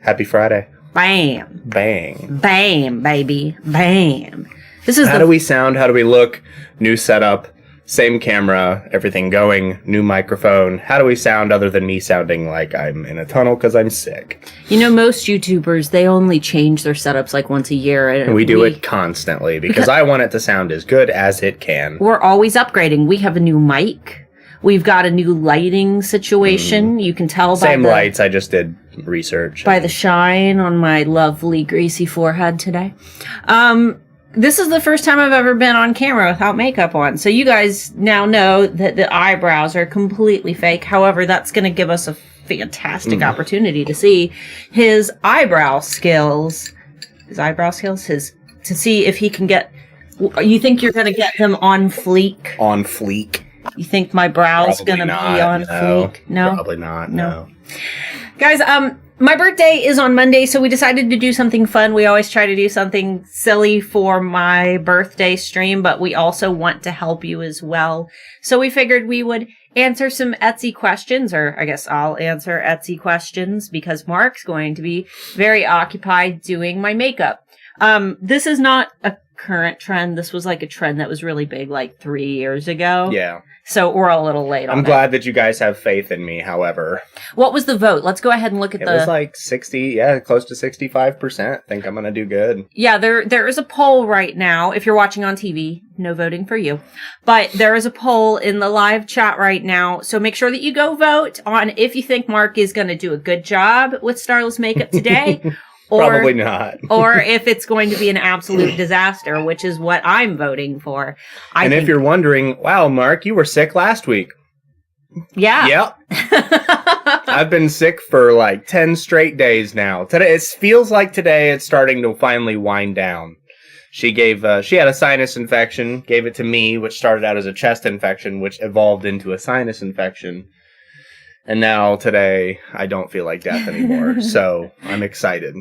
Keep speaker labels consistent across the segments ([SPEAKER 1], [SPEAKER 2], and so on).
[SPEAKER 1] Happy Friday.
[SPEAKER 2] Bam.
[SPEAKER 1] Bang.
[SPEAKER 2] Bam, baby. Bam. This is
[SPEAKER 1] How do we sound? How do we look? New setup, same camera, everything going, new microphone. How do we sound other than me sounding like I'm in a tunnel because I'm sick?
[SPEAKER 2] You know, most YouTubers, they only change their setups like once a year.
[SPEAKER 1] And we do it constantly because I want it to sound as good as it can.
[SPEAKER 2] We're always upgrading. We have a new mic. We've got a new lighting situation. You can tell by
[SPEAKER 1] Same lights. I just did research.
[SPEAKER 2] By the shine on my lovely greasy forehead today. This is the first time I've ever been on camera without makeup on. So you guys now know that the eyebrows are completely fake. However, that's going to give us a fantastic opportunity to see his eyebrow skills. To see if he can get... You think you're going to get them on fleek?
[SPEAKER 1] On fleek.
[SPEAKER 2] You think my brow's going to be on fleek? No?
[SPEAKER 1] Probably not, no.
[SPEAKER 2] Guys, my birthday is on Monday, so we decided to do something fun. We always try to do something silly for my birthday stream, but we also want to help you as well. So we figured we would answer some Etsy questions, or I guess I'll answer Etsy questions because Mark's going to be very occupied doing my makeup. This is not a current trend. This was like a trend that was really big like 3 years ago.
[SPEAKER 1] Yeah.
[SPEAKER 2] So we're a little late on
[SPEAKER 1] I'm glad that you guys have faith in me, however.
[SPEAKER 2] What was the vote? Let's go ahead and look at
[SPEAKER 1] It was like 60, close to 65%. Think I'm going to do good.
[SPEAKER 2] Yeah, there is a poll right now. If you're watching on TV, no voting for you. But there is a poll in the live chat right now. So make sure that you go vote on if you think Mark is going to do a good job with Starla's makeup today.
[SPEAKER 1] Probably not.
[SPEAKER 2] Or if it's going to be an absolute disaster, which is what I'm voting for.
[SPEAKER 1] If you're wondering, wow, Mark, you were sick last week.
[SPEAKER 2] Yeah.
[SPEAKER 1] Yep. I've been sick for like 10 straight days now. Today, it feels like today it's starting to finally wind down. She had a sinus infection, gave it to me, which started out as a chest infection, which evolved into a sinus infection. And now, today, I don't feel like death anymore, so I'm excited.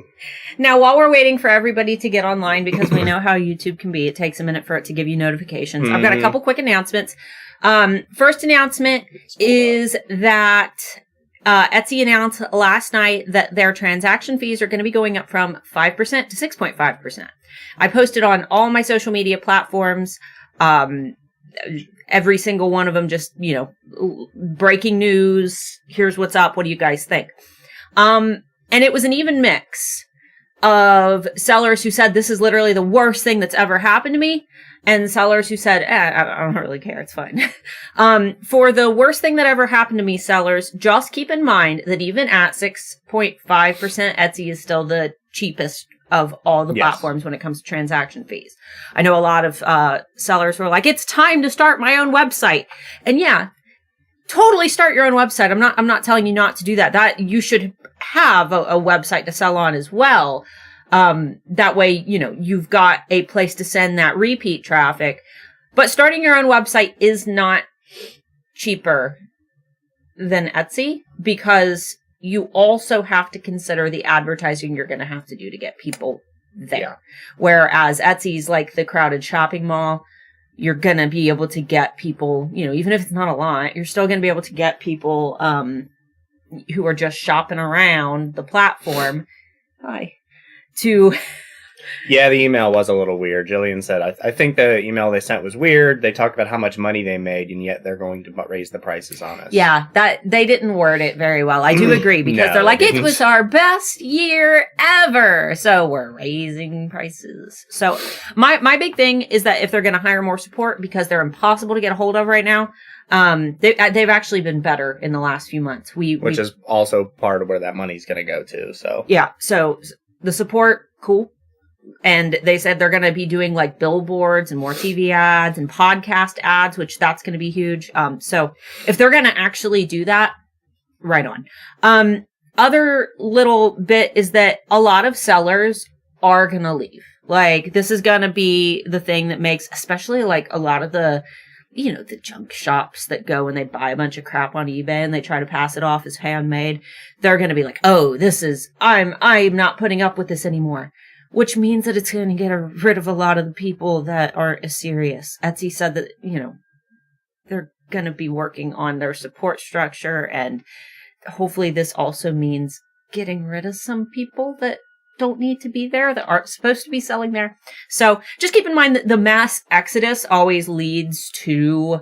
[SPEAKER 2] Now, while we're waiting for everybody to get online, because we know how YouTube can be, it takes a minute for it to give you notifications. I've got a couple quick announcements. First announcement is that Etsy announced last night that their transaction fees are going to be going up from 5% to 6.5%. I posted on all my social media platforms, every single one of them, just, breaking news. Here's what's up. What do you guys think? And it was an even mix of sellers who said, this is literally the worst thing that's ever happened to me. And sellers who said, I don't really care. It's fine. For the worst thing that ever happened to me, sellers, just keep in mind that even at 6.5%, Etsy is still the cheapest of all the platforms when it comes to transaction fees. I know a lot of sellers were like, it's time to start my own website. And yeah, totally start your own website. I'm not telling you not to do that. That you should have a website to sell on as well. That way, you've got a place to send that repeat traffic. But starting your own website is not cheaper than Etsy because you also have to consider the advertising you're going to have to do to get people there. Yeah. Whereas Etsy's like the crowded shopping mall, you're going to be able to get people, even if it's not a lot, you're still going to be able to get people who are just shopping around the platform to...
[SPEAKER 1] Yeah, the email was a little weird. Jillian said, I think the email they sent was weird. They talked about how much money they made, and yet they're going to raise the prices on us.
[SPEAKER 2] Yeah, that they didn't word it very well. I do agree, because they're like, it was our best year ever, so we're raising prices. So my big thing is that if they're going to hire more support, because they're impossible to get a hold of right now, they've actually been better in the last few months. Which
[SPEAKER 1] is also part of where that money's going to go to. So
[SPEAKER 2] yeah, so the support, cool. And they said they're going to be doing like billboards and more TV ads and podcast ads, which that's going to be huge. So if they're going to actually do that, right on. Other little bit is that a lot of sellers are going to leave. Like, this is going to be the thing that makes, especially like a lot of the, the junk shops that go and they buy a bunch of crap on eBay and they try to pass it off as handmade. They're going to be like, oh, I'm not putting up with this anymore. Which means that it's going to get rid of a lot of the people that aren't as serious. Etsy said that, they're going to be working on their support structure, and hopefully this also means getting rid of some people that don't need to be there, that aren't supposed to be selling there. So just keep in mind that the mass exodus always leads to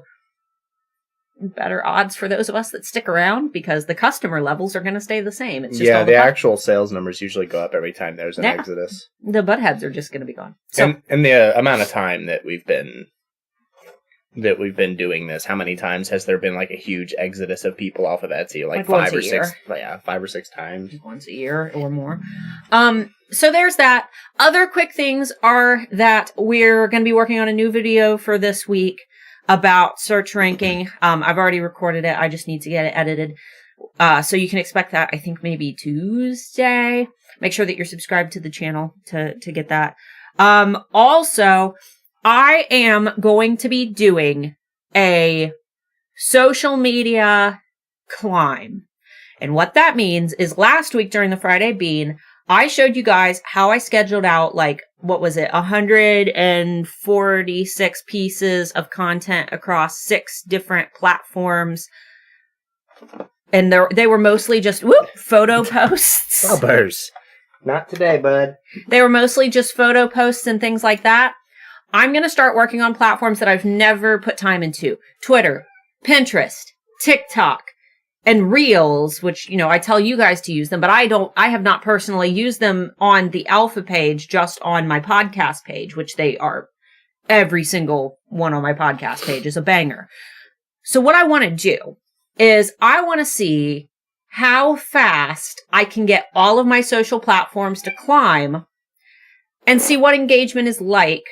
[SPEAKER 2] better odds for those of us that stick around, because the customer levels are going to stay the same. It's just
[SPEAKER 1] the actual sales numbers usually go up every time there's an exodus.
[SPEAKER 2] The buttheads are just going to be gone. So,
[SPEAKER 1] and the amount of time that we've been doing this, how many times has there been like a huge exodus of people off of Etsy? Like 5 or 6, 5 or 6 times.
[SPEAKER 2] Once a year or more. So there's that. Other quick things are that we're going to be working on a new video for this week about search ranking. I've already recorded it. I just need to get it edited. So you can expect that, I think, maybe Tuesday. Make sure that you're subscribed to the channel to get that. Also, I am going to be doing a social media climb. And what that means is last week during the Friday Bean, I showed you guys how I scheduled out, like, what was it, 146 pieces of content across 6 different platforms. And they were mostly just, photo posts.
[SPEAKER 1] Bubbers. Not today, bud.
[SPEAKER 2] They were mostly just photo posts and things like that. I'm going to start working on platforms that I've never put time into. Twitter, Pinterest, TikTok, and Reels, which, I tell you guys to use them, but I have not personally used them on the alpha page, just on my podcast page, which they are, every single one on my podcast page is a banger. So what I want to do is I want to see how fast I can get all of my social platforms to climb and see what engagement is like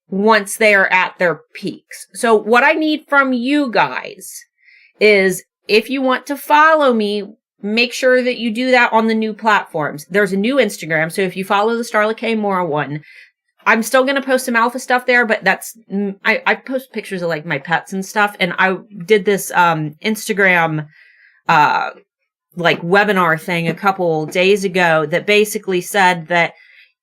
[SPEAKER 2] once they are at their peaks. So what I need from you guys is, if you want to follow me, make sure that you do that on the new platforms. There's a new Instagram, so if you follow the Starla 𝔸𝕚𝕚𝕒𝕟 one, I'm still going to post some alpha stuff there, but I post pictures of like my pets and stuff, and I did this Instagram like webinar thing a couple days ago that basically said that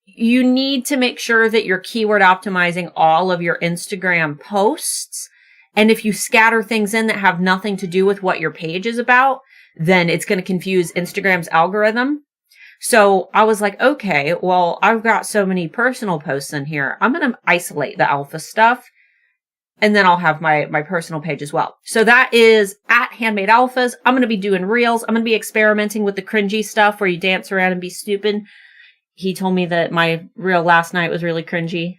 [SPEAKER 2] you need to make sure that you're keyword optimizing all of your Instagram posts. And if you scatter things in that have nothing to do with what your page is about, then it's going to confuse Instagram's algorithm. So I was like, okay, well, I've got so many personal posts in here. I'm going to isolate the alpha stuff, and then I'll have my personal page as well. So that is at Handmade Alphas. I'm going to be doing Reels. I'm going to be experimenting with the cringy stuff where you dance around and be stupid. He told me that my reel last night was really cringy.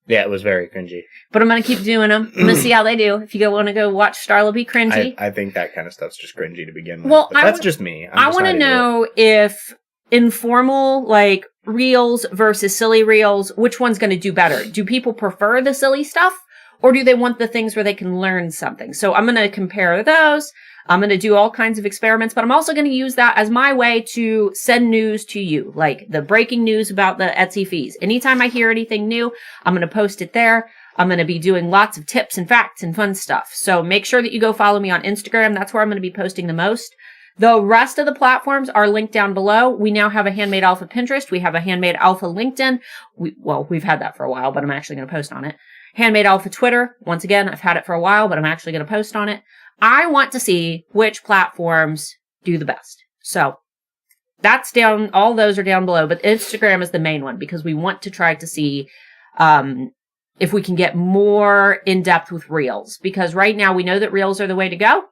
[SPEAKER 1] Yeah, it was very cringy.
[SPEAKER 2] But I'm going to keep doing them. I'm going to see how they do. If you want to go watch Starla be cringy.
[SPEAKER 1] I think that kind of stuff's just cringy to begin with.
[SPEAKER 2] Well,
[SPEAKER 1] that's just me.
[SPEAKER 2] I want to know if informal, like, reels versus silly reels, which one's going to do better? Do people prefer the silly stuff, or do they want the things where they can learn something? So I'm going to compare those. I'm going to do all kinds of experiments, but I'm also going to use that as my way to send news to you, like the breaking news about the Etsy fees. Anytime I hear anything new, I'm going to post it there. I'm going to be doing lots of tips and facts and fun stuff. So make sure that you go follow me on Instagram. That's where I'm going to be posting the most. The rest of the platforms are linked down below. We now have a Handmade Alpha Pinterest. We have a Handmade Alpha LinkedIn. We've had that for a while, but I'm actually going to post on it. Handmade Alpha Twitter. Once again, I've had it for a while, but I'm actually going to post on it. I want to see which platforms do the best. So that's down. All those are down below, but Instagram is the main one because we want to try to see if we can get more in depth with Reels, because right now we know that Reels are the way to go,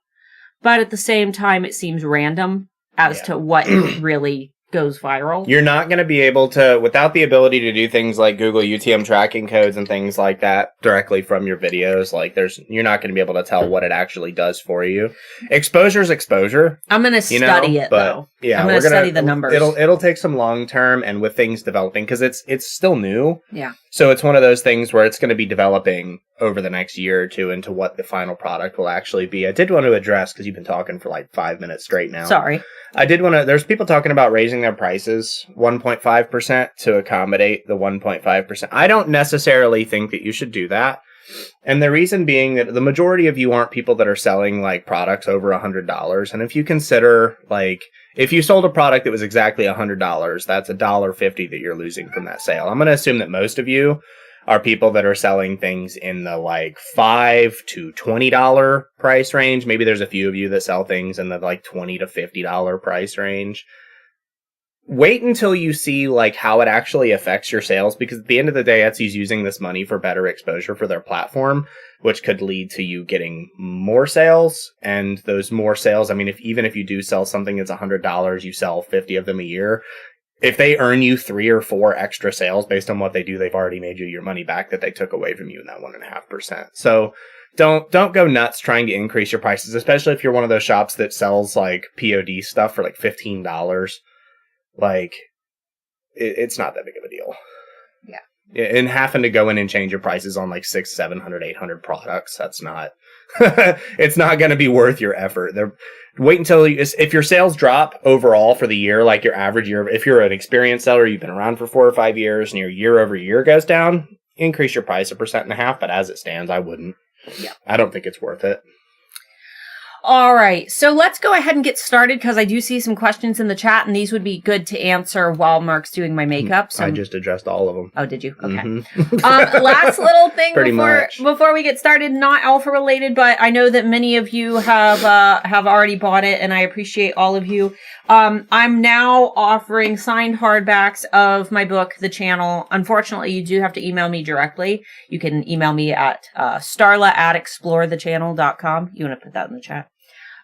[SPEAKER 2] but at the same time, it seems random as to what really goes viral.
[SPEAKER 1] You're not going to be able to, without the ability to do things like Google UTM tracking codes and things like that directly from your videos, like you're not going to be able to tell what it actually does for you. Exposure is exposure.
[SPEAKER 2] I'm going to study it, though.
[SPEAKER 1] Yeah,
[SPEAKER 2] I'm going to study the numbers.
[SPEAKER 1] It'll take some long term, and with things developing, because it's still new.
[SPEAKER 2] Yeah.
[SPEAKER 1] So it's one of those things where it's going to be developing over the next year or two into what the final product will actually be. I did want to address, because you've been talking for like 5 minutes straight now.
[SPEAKER 2] Sorry.
[SPEAKER 1] There's people talking about raising their prices 1.5% to accommodate the 1.5%. I don't necessarily think that you should do that. And the reason being that the majority of you aren't people that are selling like products over $100. And if you consider, like, if you sold a product that was exactly $100, that's $1.50 that you're losing from that sale. I'm going to assume that most of you are people that are selling things in the like $5 to $20 price range. Maybe there's a few of you that sell things in the like $20 to $50 price range. wait until you see like how it actually affects your sales, because at the end of the day, Etsy's using this money for better exposure for their platform, which could lead to you getting more sales. And those more sales, I mean, even if you do sell something that's $100, you sell 50 of them a year. If they earn you 3 or 4 extra sales based on what they do, they've already made you your money back that they took away from you in that 1.5%. So don't go nuts trying to increase your prices, especially if you're one of those shops that sells like POD stuff for like $15. Like, it's not that big of a deal. Yeah. And having to go in and change your prices on like 600, 700, 800 products, that's not, it's not going to be worth your effort. Wait until if your sales drop overall for the year, like your average year, if you're an experienced seller, you've been around for 4 or 5 years and your year over year goes down, increase your price 1.5%. But as it stands, I wouldn't. Yeah. I don't think it's worth it.
[SPEAKER 2] All right, so let's go ahead and get started because I do see some questions in the chat, and these would be good to answer while Mark's doing my makeup. So
[SPEAKER 1] I just addressed all of them.
[SPEAKER 2] Oh, did you? Okay. Last little thing before we get started, not alpha related, but I know that many of you have already bought it, and I appreciate all of you. I'm now offering signed hardbacks of my book, The Channel. Unfortunately, you do have to email me directly. You can email me at starla@exploreTheChannel.com. You want to put that in the chat?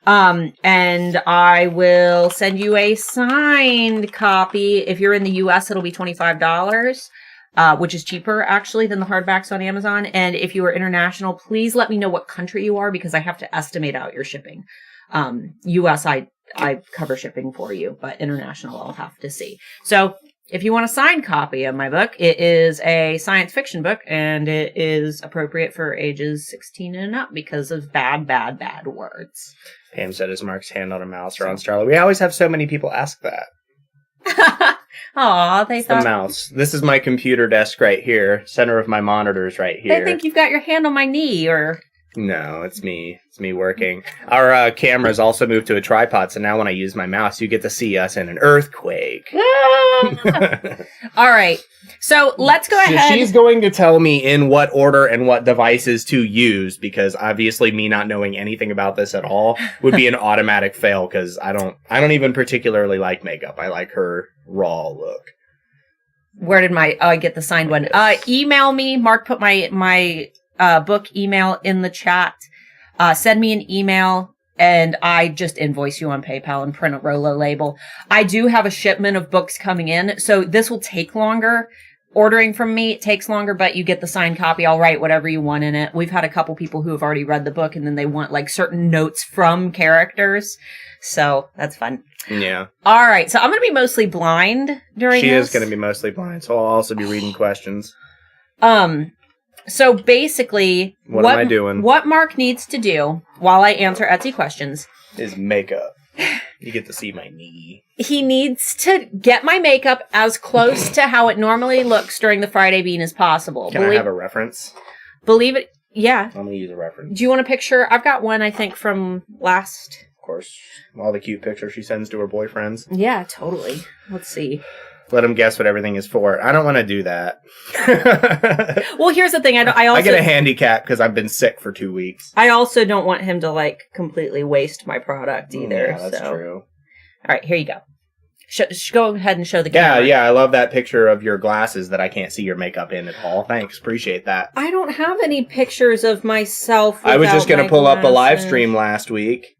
[SPEAKER 2] And I will send you a signed copy. If you're in the US, it'll be $25, which is cheaper actually than the hardbacks on Amazon. And if you are international, please let me know what country you are because I have to estimate out your shipping. US, I cover shipping for you, but international, I'll have to see. So if you want a signed copy of my book, it is a science fiction book and it is appropriate for ages 16 and up because of bad words.
[SPEAKER 1] Pam said, is Mark's hand on a mouse or on Starla? We always have so many people ask that.
[SPEAKER 2] Aw, they thought...
[SPEAKER 1] the mouse. This is my computer desk right here. Center of my monitors right here.
[SPEAKER 2] They think you've got your hand on my knee or...
[SPEAKER 1] No, it's me. It's me working. Our cameras also moved to a tripod, so now when I use my mouse, you get to see us in an earthquake.
[SPEAKER 2] All right. So let's go ahead.
[SPEAKER 1] She's going to tell me in what order and what devices to use, because obviously me not knowing anything about this at all would be an automatic fail, because I don't even particularly like makeup. I like her raw look.
[SPEAKER 2] Where did I get the signed one? Email me. Mark put my book email in the chat. Send me an email and I just invoice you on PayPal and print a Rolo label. I do have a shipment of books coming in, so this will take longer. Ordering from me, it takes longer, but you get the signed copy. I'll write whatever you want in it. We've had a couple people who have already read the book and then they want like certain notes from characters. So that's fun.
[SPEAKER 1] Yeah.
[SPEAKER 2] All right. So I'm going to be mostly blind during this.
[SPEAKER 1] She is going to be mostly blind, so I'll also be reading questions.
[SPEAKER 2] So basically,
[SPEAKER 1] what am I doing?
[SPEAKER 2] What Mark needs to do while I answer Etsy questions
[SPEAKER 1] is makeup. You get to see my knee.
[SPEAKER 2] He needs to get my makeup as close to how it normally looks during the Friday Bean as possible.
[SPEAKER 1] Can I have a reference?
[SPEAKER 2] Believe it. Yeah.
[SPEAKER 1] I'm going to use a reference.
[SPEAKER 2] Do you want a picture? I've got one, I think, from last...
[SPEAKER 1] Of course. All the cute pictures she sends to her boyfriends.
[SPEAKER 2] Yeah, totally. Let's see.
[SPEAKER 1] Let him guess what everything is for. I don't want to do that.
[SPEAKER 2] Well, here's the thing. I
[SPEAKER 1] get a handicap because I've been sick for 2 weeks.
[SPEAKER 2] I also don't want him to like completely waste my product either.
[SPEAKER 1] Yeah, that's true.
[SPEAKER 2] All right, here you go. Go ahead and show the camera.
[SPEAKER 1] Yeah, I love that picture of your glasses that I can't see your makeup in at all. Thanks, appreciate that.
[SPEAKER 2] I don't have any pictures of myself.
[SPEAKER 1] I was just going to pull up a live stream last week.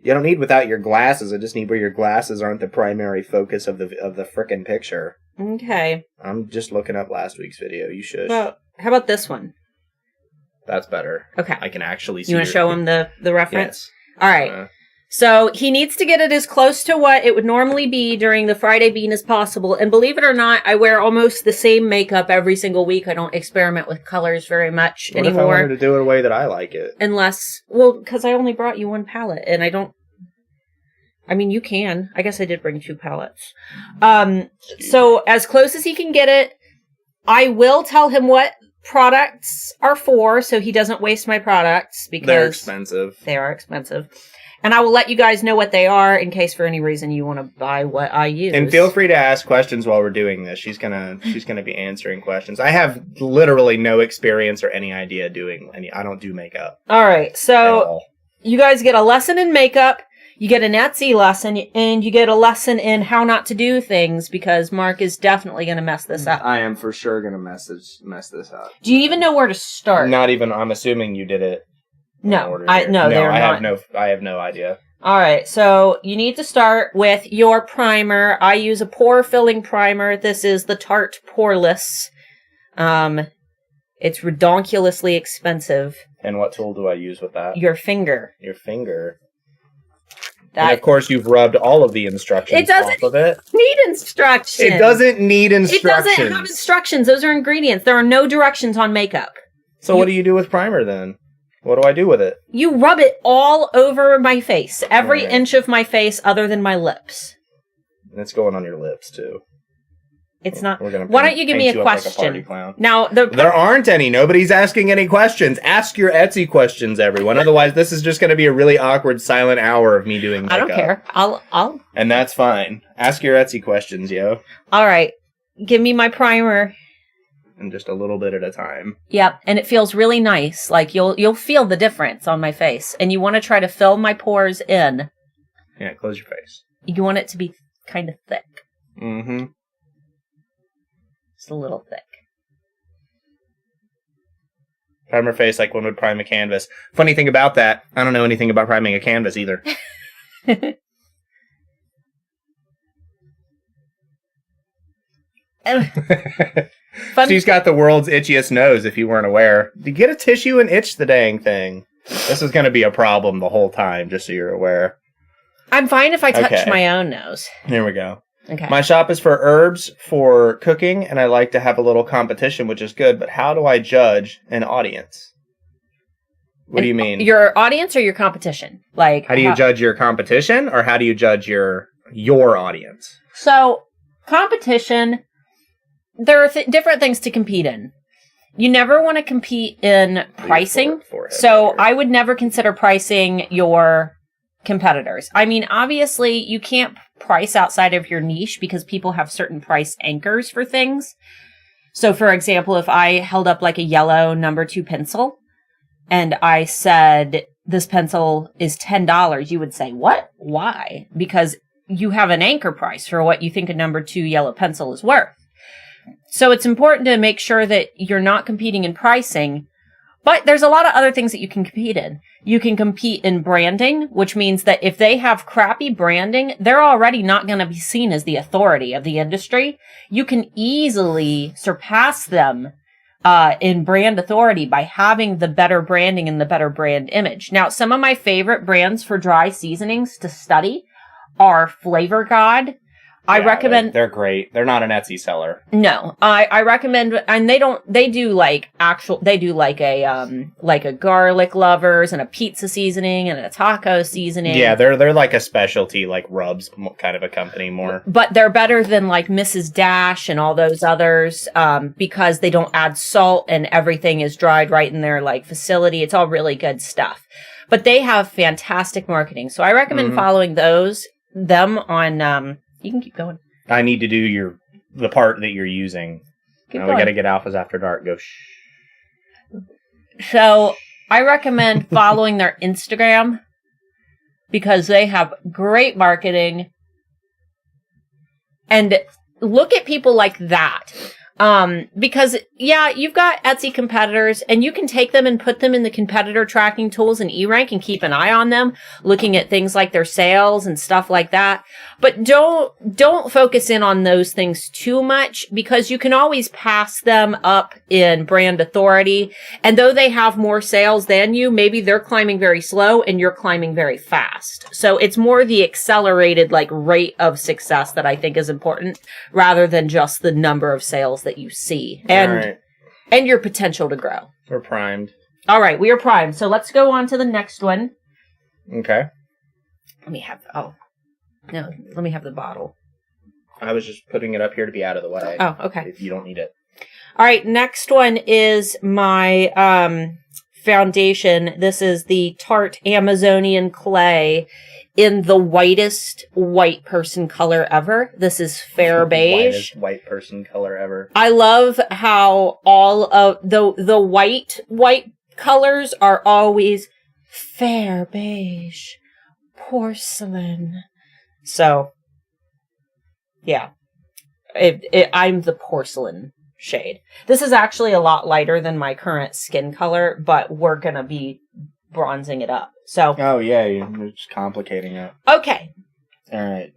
[SPEAKER 1] You don't need without your glasses. I just need where your glasses aren't the primary focus of the frickin' picture.
[SPEAKER 2] Okay.
[SPEAKER 1] I'm just looking up last week's video. You should.
[SPEAKER 2] Well, how about this one?
[SPEAKER 1] That's better.
[SPEAKER 2] Okay.
[SPEAKER 1] I can actually see.
[SPEAKER 2] You want to show him the reference?
[SPEAKER 1] Yes.
[SPEAKER 2] All right. So he needs to get it as close to what it would normally be during the Friday Bean as possible. And believe it or not, I wear almost the same makeup every single week. I don't experiment with colors very much anymore.
[SPEAKER 1] What if I wanted to do it a way that I like it?
[SPEAKER 2] Because I only brought you one palette, and I don't... I mean, you can. I guess I did bring 2 palettes. So as close as he can get it, I will tell him what products are for, so he doesn't waste my products, because...
[SPEAKER 1] They're expensive.
[SPEAKER 2] They are expensive. And I will let you guys know what they are in case for any reason you want to buy what I use.
[SPEAKER 1] And feel free to ask questions while we're doing this. She's gonna be answering questions. I have literally no experience or any idea doing any. I don't do makeup.
[SPEAKER 2] All right, so you guys get a lesson in makeup. You get an Etsy lesson, and you get a lesson in how not to do things, because Mark is definitely going to mess this up.
[SPEAKER 1] I am for sure going to mess this up.
[SPEAKER 2] Do you even know where to start?
[SPEAKER 1] Not even. I'm assuming you did it.
[SPEAKER 2] No, I have
[SPEAKER 1] no idea.
[SPEAKER 2] All right, so you need to start with your primer. I use a pore filling primer. This is the Tarte Poreless. It's redonkulously expensive.
[SPEAKER 1] And what tool do I use with that?
[SPEAKER 2] Your finger.
[SPEAKER 1] Your finger. And of course, you've rubbed all of the instructions off of it.
[SPEAKER 2] Need instructions.
[SPEAKER 1] It doesn't need instructions.
[SPEAKER 2] It doesn't have instructions. Those are ingredients. There are no directions on makeup.
[SPEAKER 1] So what do you do with primer then? What do I do with it?
[SPEAKER 2] You rub it all over my face. Every inch of my face other than my lips.
[SPEAKER 1] And it's going on your lips, too.
[SPEAKER 2] It's not. Why don't you give me a question?
[SPEAKER 1] Like a
[SPEAKER 2] now,
[SPEAKER 1] there aren't any. Nobody's asking any questions. Ask your Etsy questions, everyone. Otherwise, this is just going to be a really awkward, silent hour of me doing makeup.
[SPEAKER 2] I don't care. I'll.
[SPEAKER 1] And that's fine. Ask your Etsy questions, yo.
[SPEAKER 2] All right. Give me my primer.
[SPEAKER 1] And just a little bit at a time.
[SPEAKER 2] Yep, and it feels really nice. Like you'll feel the difference on my face, and you want to try to fill my pores in.
[SPEAKER 1] Yeah, close your face.
[SPEAKER 2] You want it to be kind of thick.
[SPEAKER 1] Mm-hmm.
[SPEAKER 2] Just a little thick.
[SPEAKER 1] Primer face like one would prime a canvas. Funny thing about that, I don't know anything about priming a canvas either. She's got the world's itchiest nose, if you weren't aware. You get a tissue and itch the dang thing. This is going to be a problem the whole time, just so you're aware.
[SPEAKER 2] I'm fine if I touch my own nose.
[SPEAKER 1] Here we go.
[SPEAKER 2] Okay.
[SPEAKER 1] My shop is for herbs for cooking, and I like to have a little competition, which is good, but how do I judge an audience? What do you mean?
[SPEAKER 2] Your audience or your competition? Like,
[SPEAKER 1] how do you judge your competition, or how do you judge your audience?
[SPEAKER 2] So, competition, there are different things to compete in. You never want to compete in pricing. So, I would never consider pricing your competitors. I mean, obviously, you can't price outside of your niche because people have certain price anchors for things. So, for example, if I held up like a yellow number 2 pencil and I said, this pencil is $10, you would say, what? Why? Because you have an anchor price for what you think a number 2 yellow pencil is worth. So it's important to make sure that you're not competing in pricing, but there's a lot of other things that you can compete in. You can compete in branding, which means that if they have crappy branding, they're already not going to be seen as the authority of the industry. You can easily surpass them in brand authority by having the better branding and the better brand image. Now, some of my favorite brands for dry seasonings to study are Flavor God. I recommend.
[SPEAKER 1] They're great. They're not an Etsy seller.
[SPEAKER 2] No, I recommend, and they do like a garlic lovers and a pizza seasoning and a taco seasoning.
[SPEAKER 1] Yeah, they're like a specialty, like rubs kind of a company more.
[SPEAKER 2] But they're better than like Mrs. Dash and all those others, because they don't add salt and everything is dried right in their like facility. It's all really good stuff. But they have fantastic marketing. So I recommend following them on, you can keep going.
[SPEAKER 1] I need to do the part that you're using. We got to get Alphas After Dark. Go shh.
[SPEAKER 2] So I recommend following their Instagram because they have great marketing. And look at people like that. Because, yeah, you've got Etsy competitors and you can take them and put them in the competitor tracking tools in eRank and keep an eye on them, looking at things like their sales and stuff like that. But don't focus in on those things too much because you can always pass them up in brand authority. And though they have more sales than you, maybe they're climbing very slow and you're climbing very fast. So it's more the accelerated like rate of success that I think is important rather than just the number of sales that you see and your potential to grow.
[SPEAKER 1] We're primed.
[SPEAKER 2] All right, we are primed. So let's go on to the next one.
[SPEAKER 1] Okay.
[SPEAKER 2] Let me have the bottle.
[SPEAKER 1] I was just putting it up here to be out of the way.
[SPEAKER 2] Oh, okay.
[SPEAKER 1] If you don't need it.
[SPEAKER 2] All right, next one is my foundation. This is the Tarte Amazonian Clay in the whitest white person color ever. This is fair beige.
[SPEAKER 1] Whitest white person color ever.
[SPEAKER 2] I love how all of the white colors are always fair beige, porcelain. So, yeah. I'm the porcelain shade. This is actually a lot lighter than my current skin color, but we're going to be bronzing it up. So.
[SPEAKER 1] Oh, yeah. You're just complicating it.
[SPEAKER 2] Okay.
[SPEAKER 1] All right.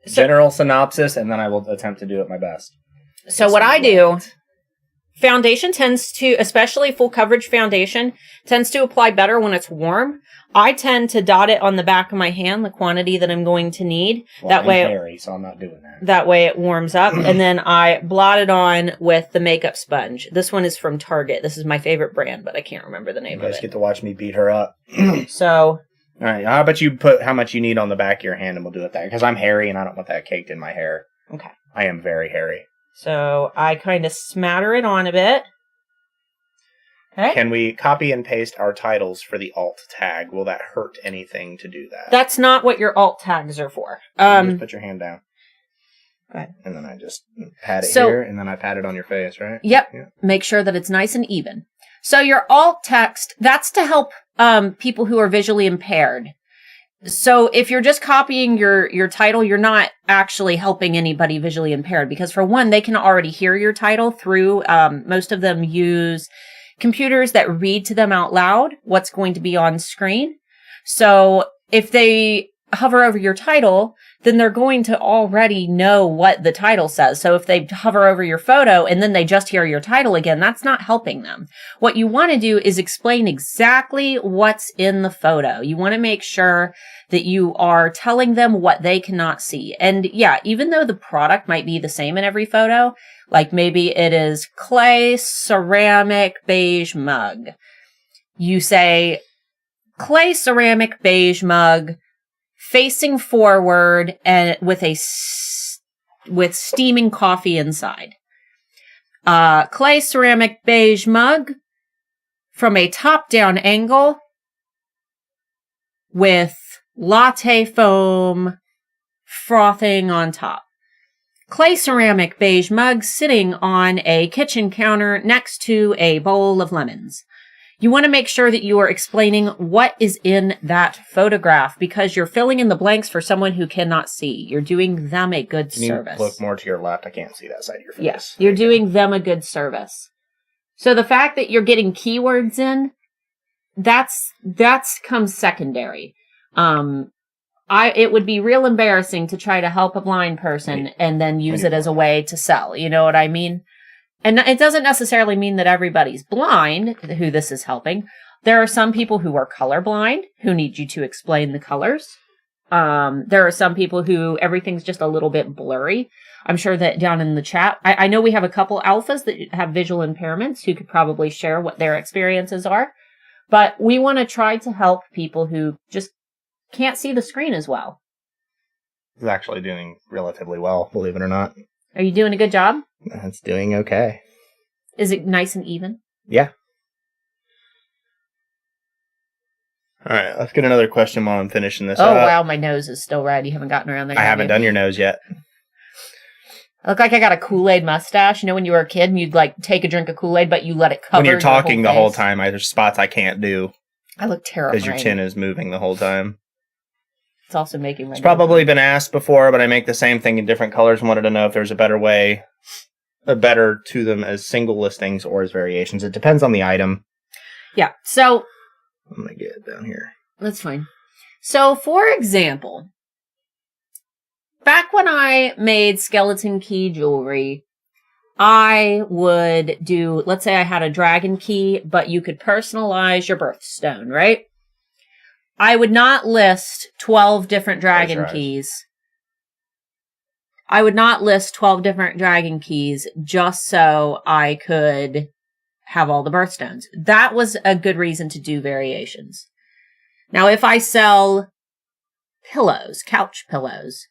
[SPEAKER 1] General synopsis, and then I will attempt to do it my best.
[SPEAKER 2] So what I do, foundation tends to, especially full coverage foundation, tends to apply better when it's warm. I tend to dot it on the back of my hand, the quantity that I'm going to need.
[SPEAKER 1] Well,
[SPEAKER 2] that way,
[SPEAKER 1] hairy, so I'm not doing that.
[SPEAKER 2] That way it warms up, and then I blot it on with the makeup sponge. This one is from Target. This is my favorite brand, but I can't remember the name of it.
[SPEAKER 1] You guys get to watch me beat her up.
[SPEAKER 2] So...
[SPEAKER 1] All right, how about you put how much you need on the back of your hand, and we'll do it that, because I'm hairy, and I don't want that caked in my hair.
[SPEAKER 2] Okay.
[SPEAKER 1] I am very hairy.
[SPEAKER 2] So I kind of smatter it on a bit. Okay.
[SPEAKER 1] Can we copy and paste our titles for the alt tag? Will that hurt anything to do that?
[SPEAKER 2] That's not what your alt tags are for.
[SPEAKER 1] Just put your hand down.
[SPEAKER 2] Go ahead.
[SPEAKER 1] And then I just pat it here, and then I pat it on your face, right?
[SPEAKER 2] Yep.
[SPEAKER 1] Yeah.
[SPEAKER 2] Make sure that it's nice and even. So your alt text, that's to help people who are visually impaired. So if you're just copying your title, you're not actually helping anybody visually impaired, because for one, they can already hear your title through, most of them use computers that read to them out loud what's going to be on screen. So if they hover over your title, then they're going to already know what the title says. So if they hover over your photo and then they just hear your title again, that's not helping them. What you want to do is explain exactly what's in the photo. You want to make sure that you are telling them what they cannot see. And yeah, even though the product might be the same in every photo, like maybe it is clay ceramic beige mug. You say clay ceramic beige mug, facing forward and with steaming coffee inside. Clay ceramic beige mug from a top-down angle with latte foam frothing on top. Clay ceramic beige mug sitting on a kitchen counter next to a bowl of lemons. You want to make sure that you are explaining what is in that photograph, because you're filling in the blanks for someone who cannot see. You're doing them a good service.
[SPEAKER 1] Look more to your left. I can't see that side of your face.
[SPEAKER 2] Yes, you're doing them a good service. So the fact that you're getting keywords in, that's comes secondary. It would be real embarrassing to try to help a blind person and then use it as a way to sell. You know what I mean? And it doesn't necessarily mean that everybody's blind who this is helping. There are some people who are colorblind who need you to explain the colors. There are some people who everything's just a little bit blurry. I'm sure that down in the chat, I know we have a couple alphas that have visual impairments who could probably share what their experiences are. But we want to try to help people who just can't see the screen as well.
[SPEAKER 1] It's actually doing relatively well, believe it or not.
[SPEAKER 2] Are you doing a good job?
[SPEAKER 1] It's doing okay.
[SPEAKER 2] Is it nice and even?
[SPEAKER 1] Yeah. All right, let's get another question while I'm finishing this up.
[SPEAKER 2] Oh, wow, my nose is still red. You haven't gotten around there.
[SPEAKER 1] I haven't done your nose yet.
[SPEAKER 2] I look like I got a Kool-Aid mustache. You know when you were a kid and you'd like take a drink of Kool-Aid, but you let it cover
[SPEAKER 1] when you're talking
[SPEAKER 2] the
[SPEAKER 1] whole time, there's spots I can't do.
[SPEAKER 2] I look terrifying.
[SPEAKER 1] Because your chin is moving the whole time.
[SPEAKER 2] It's also making my
[SPEAKER 1] It's probably been asked before, but I make the same thing in different colors and wanted to know if there's a better way, better to them as single listings or as variations. It depends on the item.
[SPEAKER 2] Yeah, so...
[SPEAKER 1] I'm going to get it down here.
[SPEAKER 2] That's fine. So, for example, back when I made skeleton key jewelry, I would do, let's say I had a dragon key, but you could personalize your birthstone, right? I would not list 12 different dragon keys. I would not list 12 different dragon keys just so I could have all the birthstones. That was a good reason to do variations. Now, if I sell pillows, couch pillows,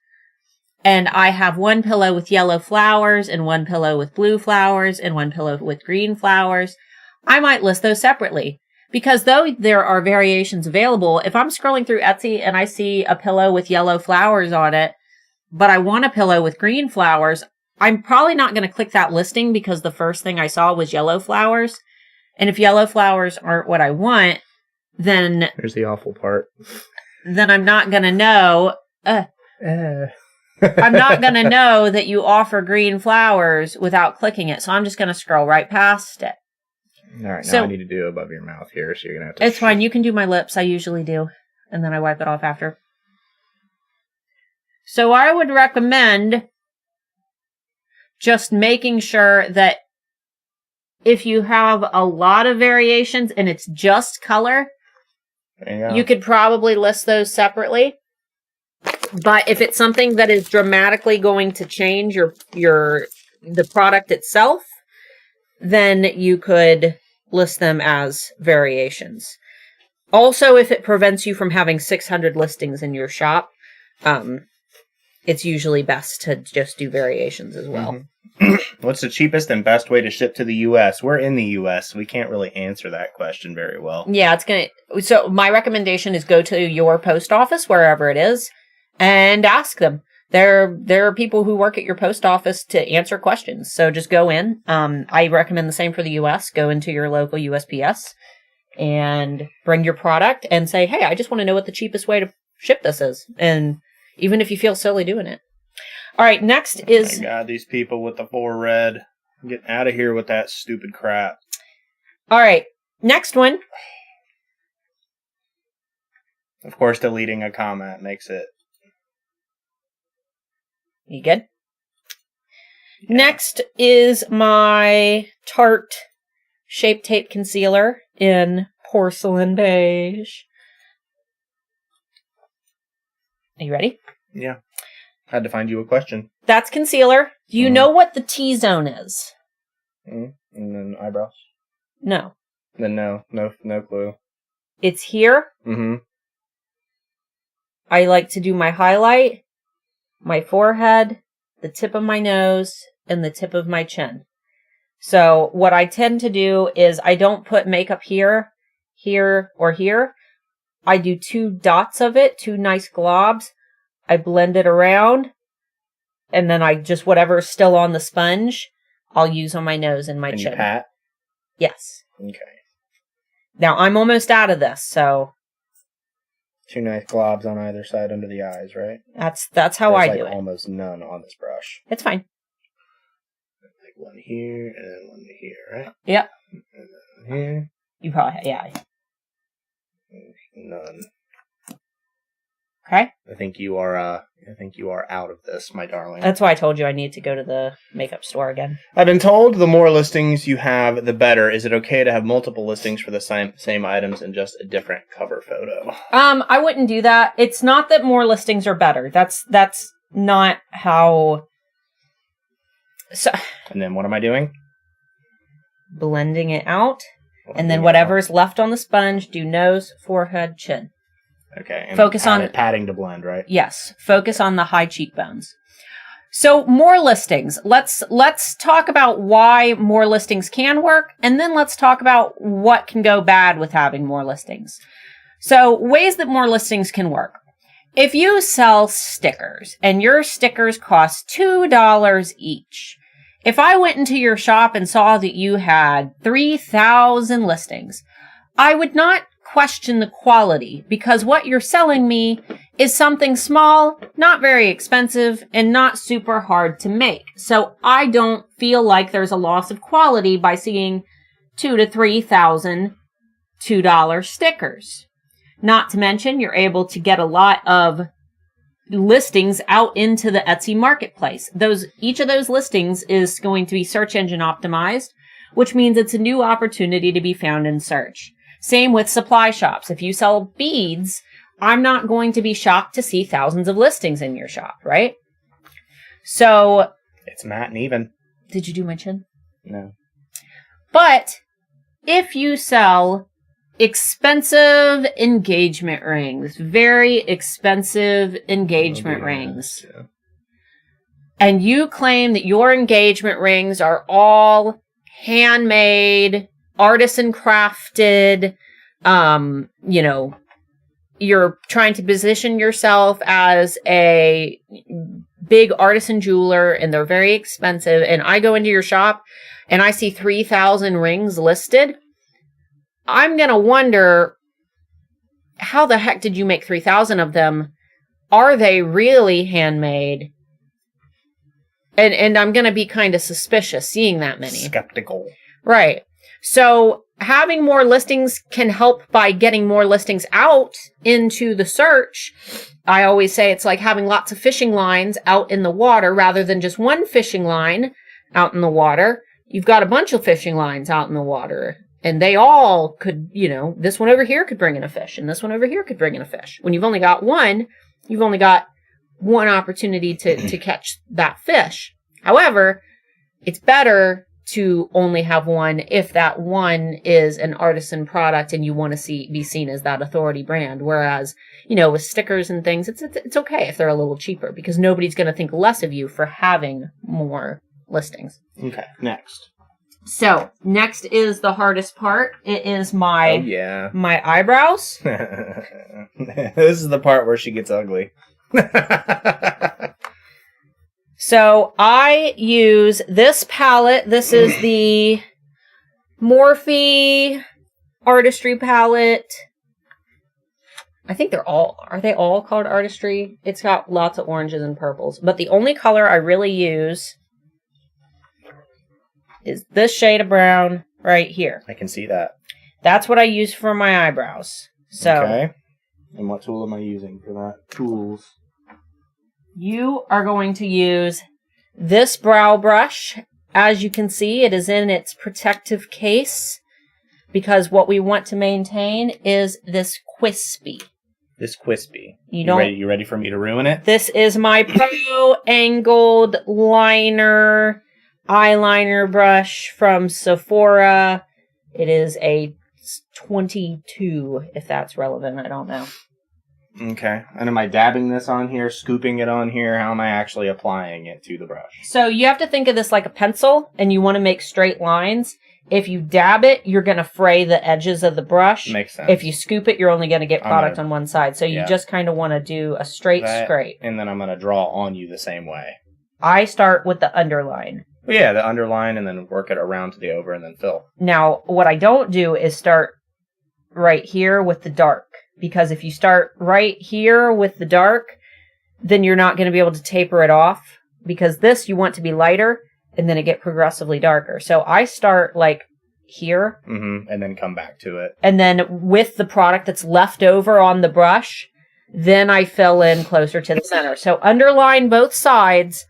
[SPEAKER 2] and I have one pillow with yellow flowers and one pillow with blue flowers and one pillow with green flowers, I might list those separately. Because though there are variations available, if I'm scrolling through Etsy and I see a pillow with yellow flowers on it, but I want a pillow with green flowers, I'm probably not going to click that listing because the first thing I saw was yellow flowers. And if yellow flowers aren't what I want, then...
[SPEAKER 1] Here's the awful part.
[SPEAKER 2] then I'm not going to know. I'm not going to know that you offer green flowers without clicking it. So I'm just going to scroll right past it.
[SPEAKER 1] All right, now
[SPEAKER 2] So-
[SPEAKER 1] I need to do above your mouth here, so you're going to have to...
[SPEAKER 2] It's fine. You can do my lips. I usually do. And then I wipe it off after. So I would recommend just making sure that if you have a lot of variations and it's just color,
[SPEAKER 1] There
[SPEAKER 2] you could probably list those separately. But if it's something that is dramatically going to change the product itself, then you could list them as variations. Also, if it prevents you from having 600 listings in your shop, it's usually best to just do variations as well.
[SPEAKER 1] Mm-hmm. What's the cheapest and best way to ship to the U.S.? We're in the U.S. We can't really answer that question very well.
[SPEAKER 2] Yeah, so my recommendation is go to your post office, wherever it is, and ask them. There are people who work at your post office to answer questions. So just go in. I recommend the same for the U.S. Go into your local USPS and bring your product and say, hey, I just want to know what the cheapest way to ship this is. And even if you feel silly doing it. All right, next is...
[SPEAKER 1] Oh my God, these people with the 4 red. Get out of here with that stupid crap.
[SPEAKER 2] All right, next one.
[SPEAKER 1] Of course, deleting a comment makes it...
[SPEAKER 2] You good?
[SPEAKER 1] Yeah.
[SPEAKER 2] Next is my Tarte Shape Tape Concealer in Porcelain Beige. Are you ready?
[SPEAKER 1] Yeah. Had to find you a question.
[SPEAKER 2] That's concealer. Do you know what the T-zone is?
[SPEAKER 1] And then eyebrows.
[SPEAKER 2] No.
[SPEAKER 1] Then no clue.
[SPEAKER 2] It's here.
[SPEAKER 1] Mm-hmm.
[SPEAKER 2] I like to do my highlight, my forehead, the tip of my nose, and the tip of my chin. So what I tend to do is I don't put makeup here, here, or here. I do 2 dots of it, 2 nice globs. I blend it around, and then I just, whatever's still on the sponge, I'll use on my nose and my
[SPEAKER 1] And
[SPEAKER 2] chin.
[SPEAKER 1] you pat?
[SPEAKER 2] Yes.
[SPEAKER 1] Okay.
[SPEAKER 2] Now, I'm almost out of this, so
[SPEAKER 1] 2 nice globs on either side under the eyes, right?
[SPEAKER 2] that's how I
[SPEAKER 1] There's
[SPEAKER 2] do it.
[SPEAKER 1] Almost none on this brush.
[SPEAKER 2] It's fine.
[SPEAKER 1] Like one here and then one here, right?
[SPEAKER 2] Yep.
[SPEAKER 1] And then here.
[SPEAKER 2] You probably, yeah.
[SPEAKER 1] None.
[SPEAKER 2] Okay.
[SPEAKER 1] I think you are out of this, my darling.
[SPEAKER 2] That's why I told you I need to go to the makeup store again.
[SPEAKER 1] I've been told the more listings you have, the better. Is it okay to have multiple listings for the same items and just a different cover photo?
[SPEAKER 2] I wouldn't do that. It's not that more listings are better. That's not how. So
[SPEAKER 1] And then what am I doing?
[SPEAKER 2] blending it out, and then whatever's left on the sponge, do nose, forehead, chin.
[SPEAKER 1] Okay. And
[SPEAKER 2] Focus on
[SPEAKER 1] padding to blend, right?
[SPEAKER 2] Yes, focus on the high cheekbones. So more listings. Let's talk about why more listings can work, and then let's talk about what can go bad with having more listings. So ways that more listings can work. If you sell stickers and your stickers cost $2 each, if I went into your shop and saw that you had 3,000 listings, I would not question the quality, because what you're selling me is something small, not very expensive, and not super hard to make. So I don't feel like there's a loss of quality by seeing 2,000 to 3,000 $2 stickers. Not to mention, you're able to get a lot of listings out into the Etsy marketplace. Each of those listings is going to be search engine optimized, which means it's a new opportunity to be found in search. Same with supply shops. If you sell beads, I'm not going to be shocked to see thousands of listings in your shop, right? So...
[SPEAKER 1] It's matte and even.
[SPEAKER 2] Did you do my chin?
[SPEAKER 1] No.
[SPEAKER 2] But if you sell expensive engagement rings, very expensive engagement rings,
[SPEAKER 1] Yeah.
[SPEAKER 2] and you claim that your engagement rings are all handmade, artisan crafted, you're trying to position yourself as a big artisan jeweler and they're very expensive, and I go into your shop and I see 3,000 rings listed, I'm going to wonder how the heck did you make 3,000 of them? Are they really handmade? And I'm going to be kind of suspicious seeing that many.
[SPEAKER 1] Skeptical.
[SPEAKER 2] Right. So having more listings can help by getting more listings out into the search. I always say it's like having lots of fishing lines out in the water rather than just one fishing line out in the water. You've got a bunch of fishing lines out in the water, and they all could, this one over here could bring in a fish, and this one over here could bring in a fish. When you've only got one, you've only got one opportunity to catch that fish. However, it's better to only have one if that one is an artisan product and you want to be seen as that authority brand. Whereas, with stickers and things, it's okay if they're a little cheaper because nobody's going to think less of you for having more listings.
[SPEAKER 1] Okay, next.
[SPEAKER 2] So, next is the hardest part. It is my my eyebrows.
[SPEAKER 1] This is the part where she gets ugly.
[SPEAKER 2] So I use this palette. This is the Morphe Artistry palette. I think are they all called Artistry? It's got lots of oranges and purples. But the only color I really use is this shade of brown right here.
[SPEAKER 1] I can see that.
[SPEAKER 2] That's what I use for my eyebrows. So,
[SPEAKER 1] okay. And what tool am I using for that? Tools.
[SPEAKER 2] You are going to use this brow brush. As you can see, it is in its protective case because what we want to maintain is this crispy.
[SPEAKER 1] This crispy.
[SPEAKER 2] You
[SPEAKER 1] ready for me to ruin it?
[SPEAKER 2] This is my Pro Angled Liner eyeliner brush from Sephora. It is a 22, if that's relevant. I don't know.
[SPEAKER 1] Okay. And am I dabbing this on here, scooping it on here? How am I actually applying it to the brush?
[SPEAKER 2] So you have to think of this like a pencil, and you want to make straight lines. If you dab it, you're going to fray the edges of the brush.
[SPEAKER 1] Makes sense.
[SPEAKER 2] If you scoop it, you're only going to get product on one side. So you just kind of want to do a straight scrape.
[SPEAKER 1] And then I'm going to draw on you the same way.
[SPEAKER 2] I start with the underline.
[SPEAKER 1] Yeah, the underline, and then work it around to the over, and then fill.
[SPEAKER 2] Now, what I don't do is start right here with the dark. Because if you start right here with the dark, then you're not going to be able to taper it off. Because this, you want to be lighter, and then it get progressively darker. So I start like here.
[SPEAKER 1] Mm-hmm. And then come back to it.
[SPEAKER 2] And then with the product that's left over on the brush, then I fill in closer to the center. So underline both sides,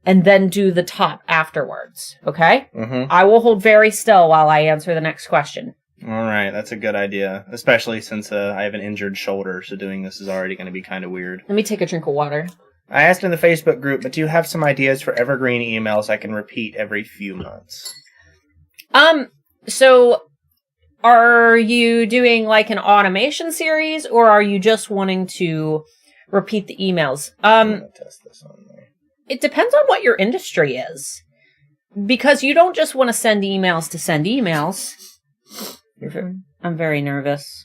[SPEAKER 2] and then do the top afterwards. Okay?
[SPEAKER 1] Mm-hmm.
[SPEAKER 2] I will hold very still while I answer the next question.
[SPEAKER 1] All right, that's a good idea, especially since I have an injured shoulder, so doing this is already going to be kind of weird.
[SPEAKER 2] Let me take a drink of water.
[SPEAKER 1] I asked in the Facebook group, but do you have some ideas for evergreen emails I can repeat every few months?
[SPEAKER 2] So are you doing like an automation series, or are you just wanting to repeat the emails?
[SPEAKER 1] I'm going to test this on there.
[SPEAKER 2] It depends on what your industry is. Because you don't just want to send emails to send emails. I'm very nervous.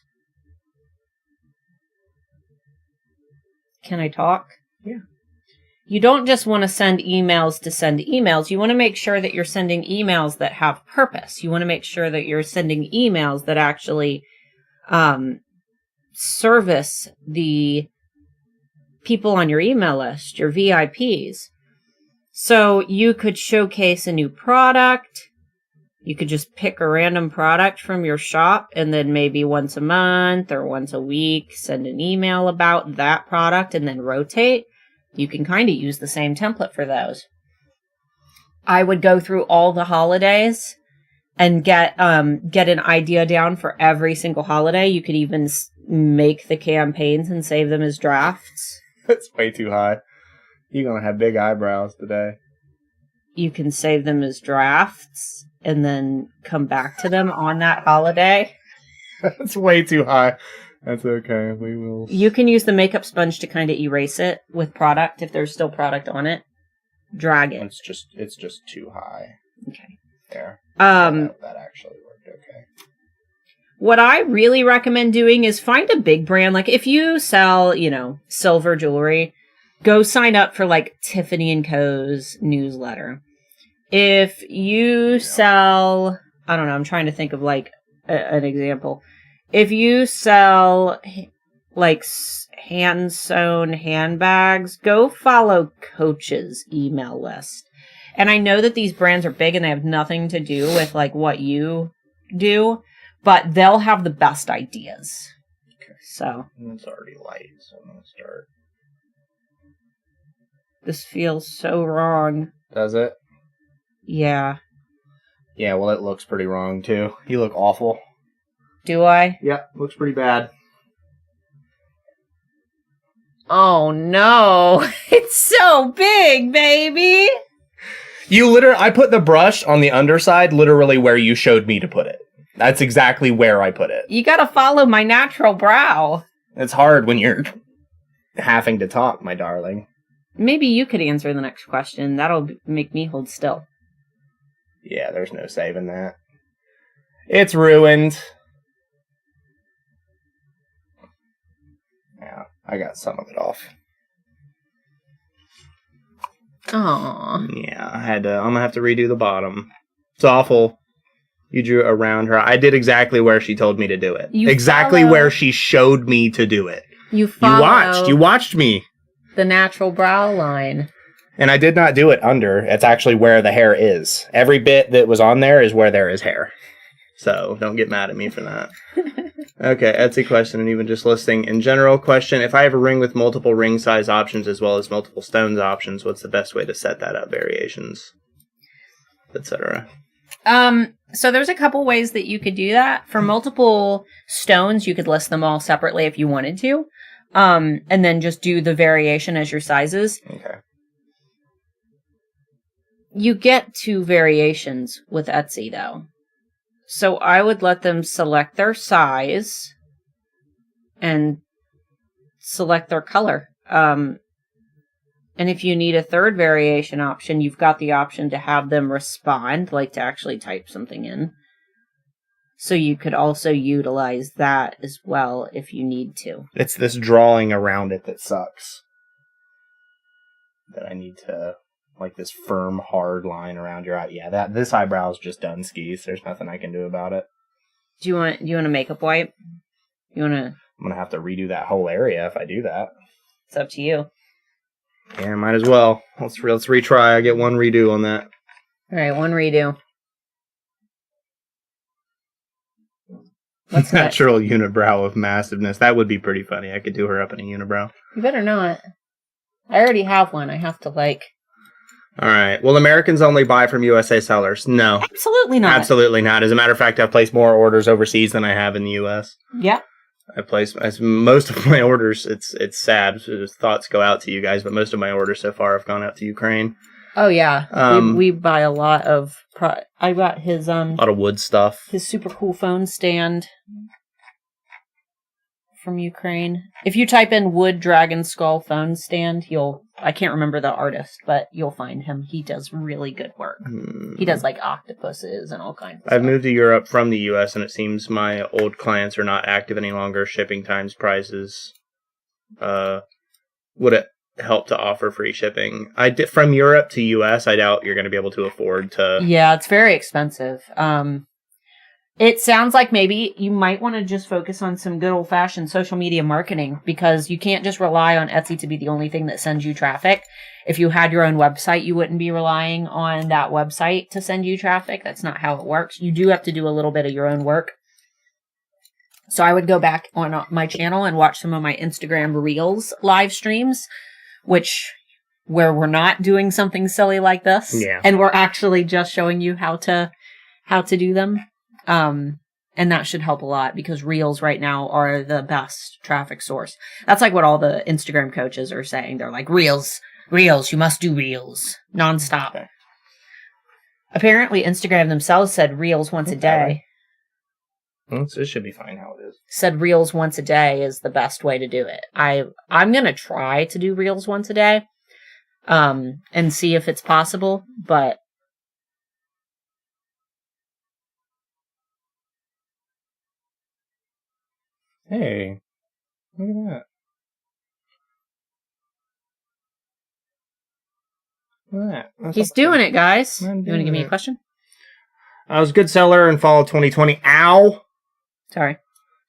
[SPEAKER 2] Can I talk?
[SPEAKER 1] Yeah.
[SPEAKER 2] You don't just want to send emails to send emails. You want to make sure that you're sending emails that have purpose. You want to make sure that you're sending emails that actually service the people on your email list, your VIPs. So you could showcase a new product. You could just pick a random product from your shop and then maybe once a month or once a week send an email about that product and then rotate. You can kind of use the same template for those. I would go through all the holidays and get an idea down for every single holiday. You could even make the campaigns and save them as drafts.
[SPEAKER 1] That's way too high. You're going to have big eyebrows today.
[SPEAKER 2] You can save them as drafts and then come back to them on that holiday.
[SPEAKER 1] That's way too high. That's okay. We will.
[SPEAKER 2] You can use the makeup sponge to kind of erase it with product if there's still product on it. Drag it.
[SPEAKER 1] It's just too high.
[SPEAKER 2] Okay.
[SPEAKER 1] There.
[SPEAKER 2] That
[SPEAKER 1] actually worked okay.
[SPEAKER 2] What I really recommend doing is find a big brand. Like if you sell, silver jewelry, go sign up for like Tiffany & Co.'s newsletter. If you sell, I don't know, I'm trying to think of like an example. If you sell like hand sewn handbags, go follow Coach's email list. And I know that these brands are big and they have nothing to do with like what you do, but they'll have the best ideas.
[SPEAKER 1] Okay.
[SPEAKER 2] So
[SPEAKER 1] it's already light, so I'm gonna start.
[SPEAKER 2] This feels so wrong.
[SPEAKER 1] Does it?
[SPEAKER 2] Yeah.
[SPEAKER 1] Yeah, well, it looks pretty wrong too. You look awful.
[SPEAKER 2] Do I?
[SPEAKER 1] Yep, looks pretty bad.
[SPEAKER 2] Oh no, it's so big, baby.
[SPEAKER 1] I put the brush on the underside literally where you showed me to put it. That's exactly where I put it.
[SPEAKER 2] You gotta follow my natural brow.
[SPEAKER 1] It's hard when you're having to talk, my darling.
[SPEAKER 2] Maybe you could answer the next question. That'll make me hold still.
[SPEAKER 1] Yeah, there's no saving that. It's ruined. Yeah, I got some of it off.
[SPEAKER 2] Aww.
[SPEAKER 1] Yeah, I'm gonna have to redo the bottom. It's awful. You drew around her. I did exactly where she told me to do it. Exactly where she showed me to do it. You watched me.
[SPEAKER 2] The natural brow line.
[SPEAKER 1] And I did not do it under. It's actually where the hair is. Every bit that was on there is where there is hair. So don't get mad at me for that. Okay, Etsy question, and even just listing in general question. If I have a ring with multiple ring size options as well as multiple stones options, what's the best way to set that up? Variations, etc.
[SPEAKER 2] So there's a couple ways that you could do that. For multiple stones, you could list them all separately if you wanted to. And then just do the variation as your sizes.
[SPEAKER 1] Okay.
[SPEAKER 2] You get 2 variations with Etsy, though. So I would let them select their size and select their color. And if you need a 3rd variation option, you've got the option to have them respond, like to actually type something in. So you could also utilize that as well if you need to.
[SPEAKER 1] It's this drawing around it that sucks. That I need to, like this firm, hard line around your eye. Yeah, this eyebrow's just done skis. There's nothing I can do about it.
[SPEAKER 2] Do you want a makeup wipe? I'm
[SPEAKER 1] gonna have to redo that whole area if I do that.
[SPEAKER 2] It's up to you.
[SPEAKER 1] Yeah, might as well. Let's retry. I get 1 redo on that.
[SPEAKER 2] All right, 1 redo.
[SPEAKER 1] What's natural unibrow of massiveness. That would be pretty funny. I could do her up in a unibrow.
[SPEAKER 2] You better not. I already have one. I have to
[SPEAKER 1] All right. Will Americans only buy from USA sellers? No.
[SPEAKER 2] Absolutely not.
[SPEAKER 1] Absolutely not. As a matter of fact, I've placed more orders overseas than I have in the US.
[SPEAKER 2] Yep.
[SPEAKER 1] I placed most of my orders. It's sad. Thoughts go out to you guys, but most of my orders so far have gone out to Ukraine.
[SPEAKER 2] Oh yeah, we buy a lot of. I got his a
[SPEAKER 1] lot of wood stuff.
[SPEAKER 2] His super cool phone stand from Ukraine. If you type in wood dragon skull phone stand, I can't remember the artist, but you'll find him. He does really good work. He does like octopuses and all kinds of stuff.
[SPEAKER 1] I've moved to Europe from the US, and it seems my old clients are not active any longer. Shipping times, prices. Would it help to offer free shipping? From Europe to US, I doubt you're going to be able to afford to.
[SPEAKER 2] Yeah, it's very expensive. It sounds like maybe you might want to just focus on some good old-fashioned social media marketing, because you can't just rely on Etsy to be the only thing that sends you traffic. If you had your own website, you wouldn't be relying on that website to send you traffic. That's not how it works. You do have to do a little bit of your own work. So I would go back on my channel and watch some of my Instagram Reels live streams, where we're not doing something silly like this.
[SPEAKER 1] Yeah.
[SPEAKER 2] And we're actually just showing you how to do them. And that should help a lot, because Reels right now are the best traffic source. That's like what all the Instagram coaches are saying. They're like, Reels, you must do Reels nonstop. Okay. Apparently Instagram themselves said Reels once a day.
[SPEAKER 1] Well, this should be fine how it is.
[SPEAKER 2] Said Reels once a day is the best way to do it. I'm going to try to do Reels once a day, and see if it's possible, but
[SPEAKER 1] hey, look at that. Look at that.
[SPEAKER 2] He's doing it, guys. You want to give me a question?
[SPEAKER 1] I was a good seller in fall of 2020. Ow!
[SPEAKER 2] Sorry.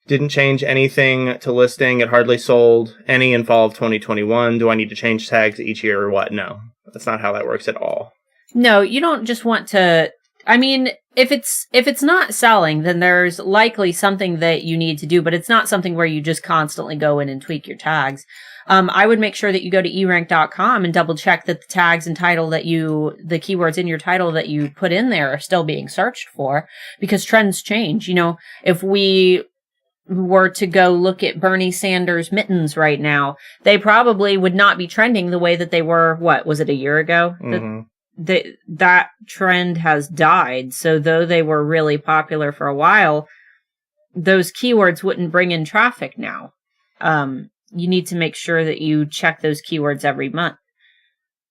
[SPEAKER 1] Didn't change anything to listing. It hardly sold any in fall of 2021. Do I need to change tags each year or what? No, that's not how that works at all.
[SPEAKER 2] No, you don't just want to. I mean, if it's not selling, then there's likely something that you need to do, but it's not something where you just constantly go in and tweak your tags. I would make sure that you go to erank.com and double check that the tags and title the keywords in your title that you put in there are still being searched for, because trends change. You know, if we were to go look at Bernie Sanders mittens right now, they probably would not be trending the way that they were, what was it, a year ago?
[SPEAKER 1] Mm-hmm.
[SPEAKER 2] That trend has died. So though they were really popular for a while, those keywords wouldn't bring in traffic now. You need to make sure that you check those keywords every month.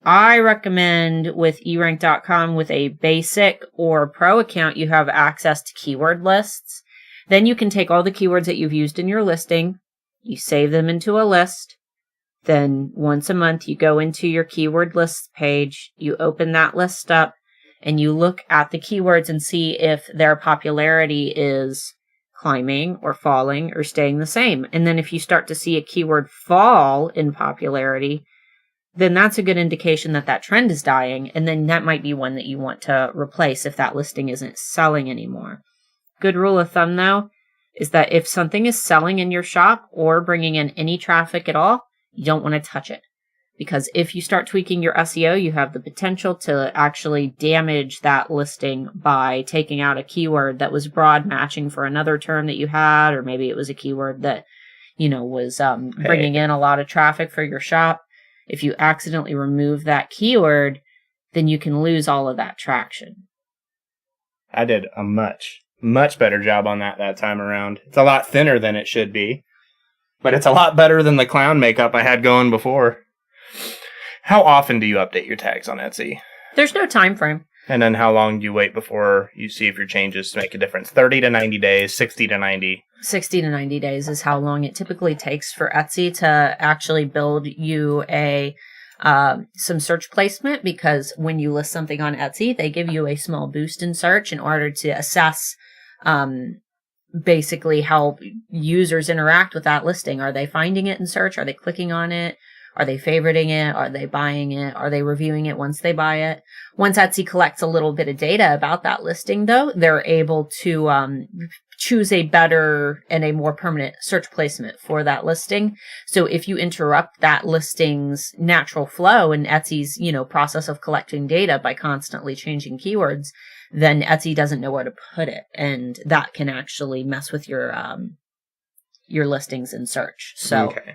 [SPEAKER 2] I recommend with erank.com, with a basic or pro account, you have access to keyword lists. Then you can take all the keywords that you've used in your listing, you save them into a list. Then once a month, you go into your keyword lists page, you open that list up, and you look at the keywords and see if their popularity is climbing or falling or staying the same. And then if you start to see a keyword fall in popularity, then that's a good indication that that trend is dying. And then that might be one that you want to replace if that listing isn't selling anymore. Good rule of thumb, though, is that if something is selling in your shop or bringing in any traffic at all, you don't want to touch it. Because if you start tweaking your SEO, you have the potential to actually damage that listing by taking out a keyword that was broad matching for another term that you had, or maybe it was a keyword that, you know, was bringing in a lot of traffic for your shop. If you accidentally remove that keyword, then you can lose all of that traction.
[SPEAKER 1] I did a much better job on that time around. It's a lot thinner than it should be, but it's a lot better than the clown makeup I had going before. How often do you update your tags on Etsy?
[SPEAKER 2] There's no time frame.
[SPEAKER 1] And then how long do you wait before you see if your changes make a difference? 30 to 90 days, 60 to 90? 60
[SPEAKER 2] to 90 days is how long it typically takes for Etsy to actually build you a some search placement, because when you list something on Etsy, they give you a small boost in search in order to assess basically how users interact with that listing. Are they finding it in search? Are they clicking on it? Are they favoriting it? Are they buying it? Are they reviewing it once they buy it? Once Etsy collects a little bit of data about that listing, though, they're able to choose a better and a more permanent search placement for that listing. So if you interrupt that listing's natural flow and Etsy's, process of collecting data by constantly changing keywords, then Etsy doesn't know where to put it, and that can actually mess with your listings in search. So. Okay.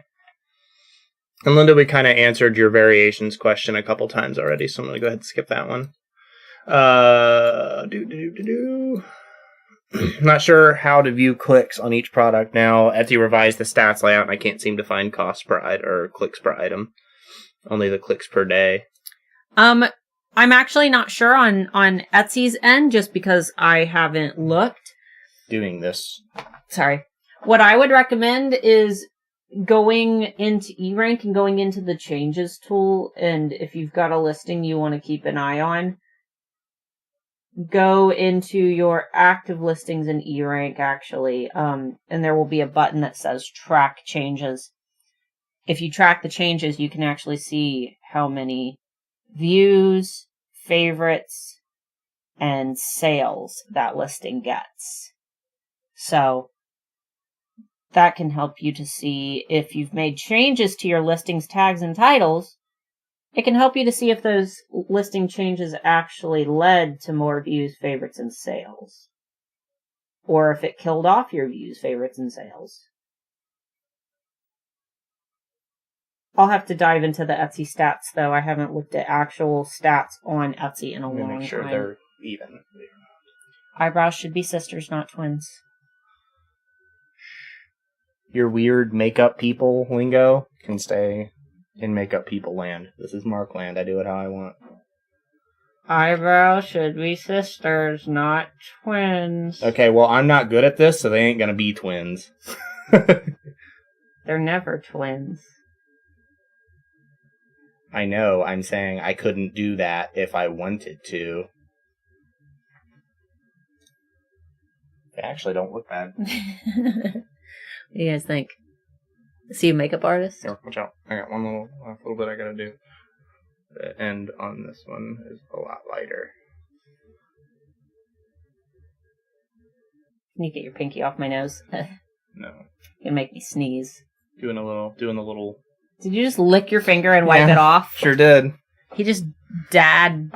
[SPEAKER 1] And Linda, we kind of answered your variations question a couple times already, so I'm going to go ahead and skip that one. Not sure how to view clicks on each product now. Etsy revised the stats layout, and I can't seem to find cost per item or clicks per item. Only the clicks per day.
[SPEAKER 2] I'm actually not sure on Etsy's end, just because I haven't looked.
[SPEAKER 1] Doing this.
[SPEAKER 2] Sorry. What I would recommend is going into eRank and going into the changes tool, and if you've got a listing you want to keep an eye on, go into your active listings in eRank actually, and there will be a button that says track changes. If you track the changes, you can actually see how many views, favorites, and sales that listing gets. So that can help you to see if you've made changes to your listings, tags, and titles. It can help you to see if those listing changes actually led to more views, favorites, and sales. Or if it killed off your views, favorites, and sales. I'll have to dive into the Etsy stats, though. I haven't looked at actual stats on Etsy in a long time.
[SPEAKER 1] Make sure they're even.
[SPEAKER 2] Eyebrows should be sisters, not twins.
[SPEAKER 1] Your weird makeup people lingo can stay in makeup people land. This is Marc land. I do it how I want.
[SPEAKER 2] Eyebrows should be sisters, not twins.
[SPEAKER 1] Okay, well, I'm not good at this, so they ain't gonna be twins.
[SPEAKER 2] They're never twins.
[SPEAKER 1] I know. I'm saying I couldn't do that if I wanted to. They actually don't look bad.
[SPEAKER 2] What do you guys think? See a makeup artist?
[SPEAKER 1] Here, watch out. I got one little bit I gotta do. The end on this one is a lot lighter.
[SPEAKER 2] Can you get your pinky off my nose?
[SPEAKER 1] No.
[SPEAKER 2] You make me sneeze.
[SPEAKER 1] Doing the little...
[SPEAKER 2] Did you just lick your finger and wipe it off?
[SPEAKER 1] Sure did.
[SPEAKER 2] He just did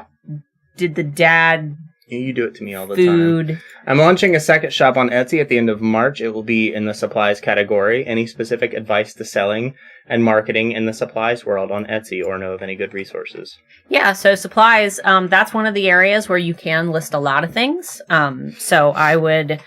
[SPEAKER 2] the dad
[SPEAKER 1] You do it to me all the
[SPEAKER 2] food.
[SPEAKER 1] time. I'm launching a second shop on Etsy at the end of March. It will be in the supplies category. Any specific advice to selling and marketing in the supplies world on Etsy, or know of any good resources?
[SPEAKER 2] Yeah, so supplies, that's one of the areas where you can list a lot of things. So I would,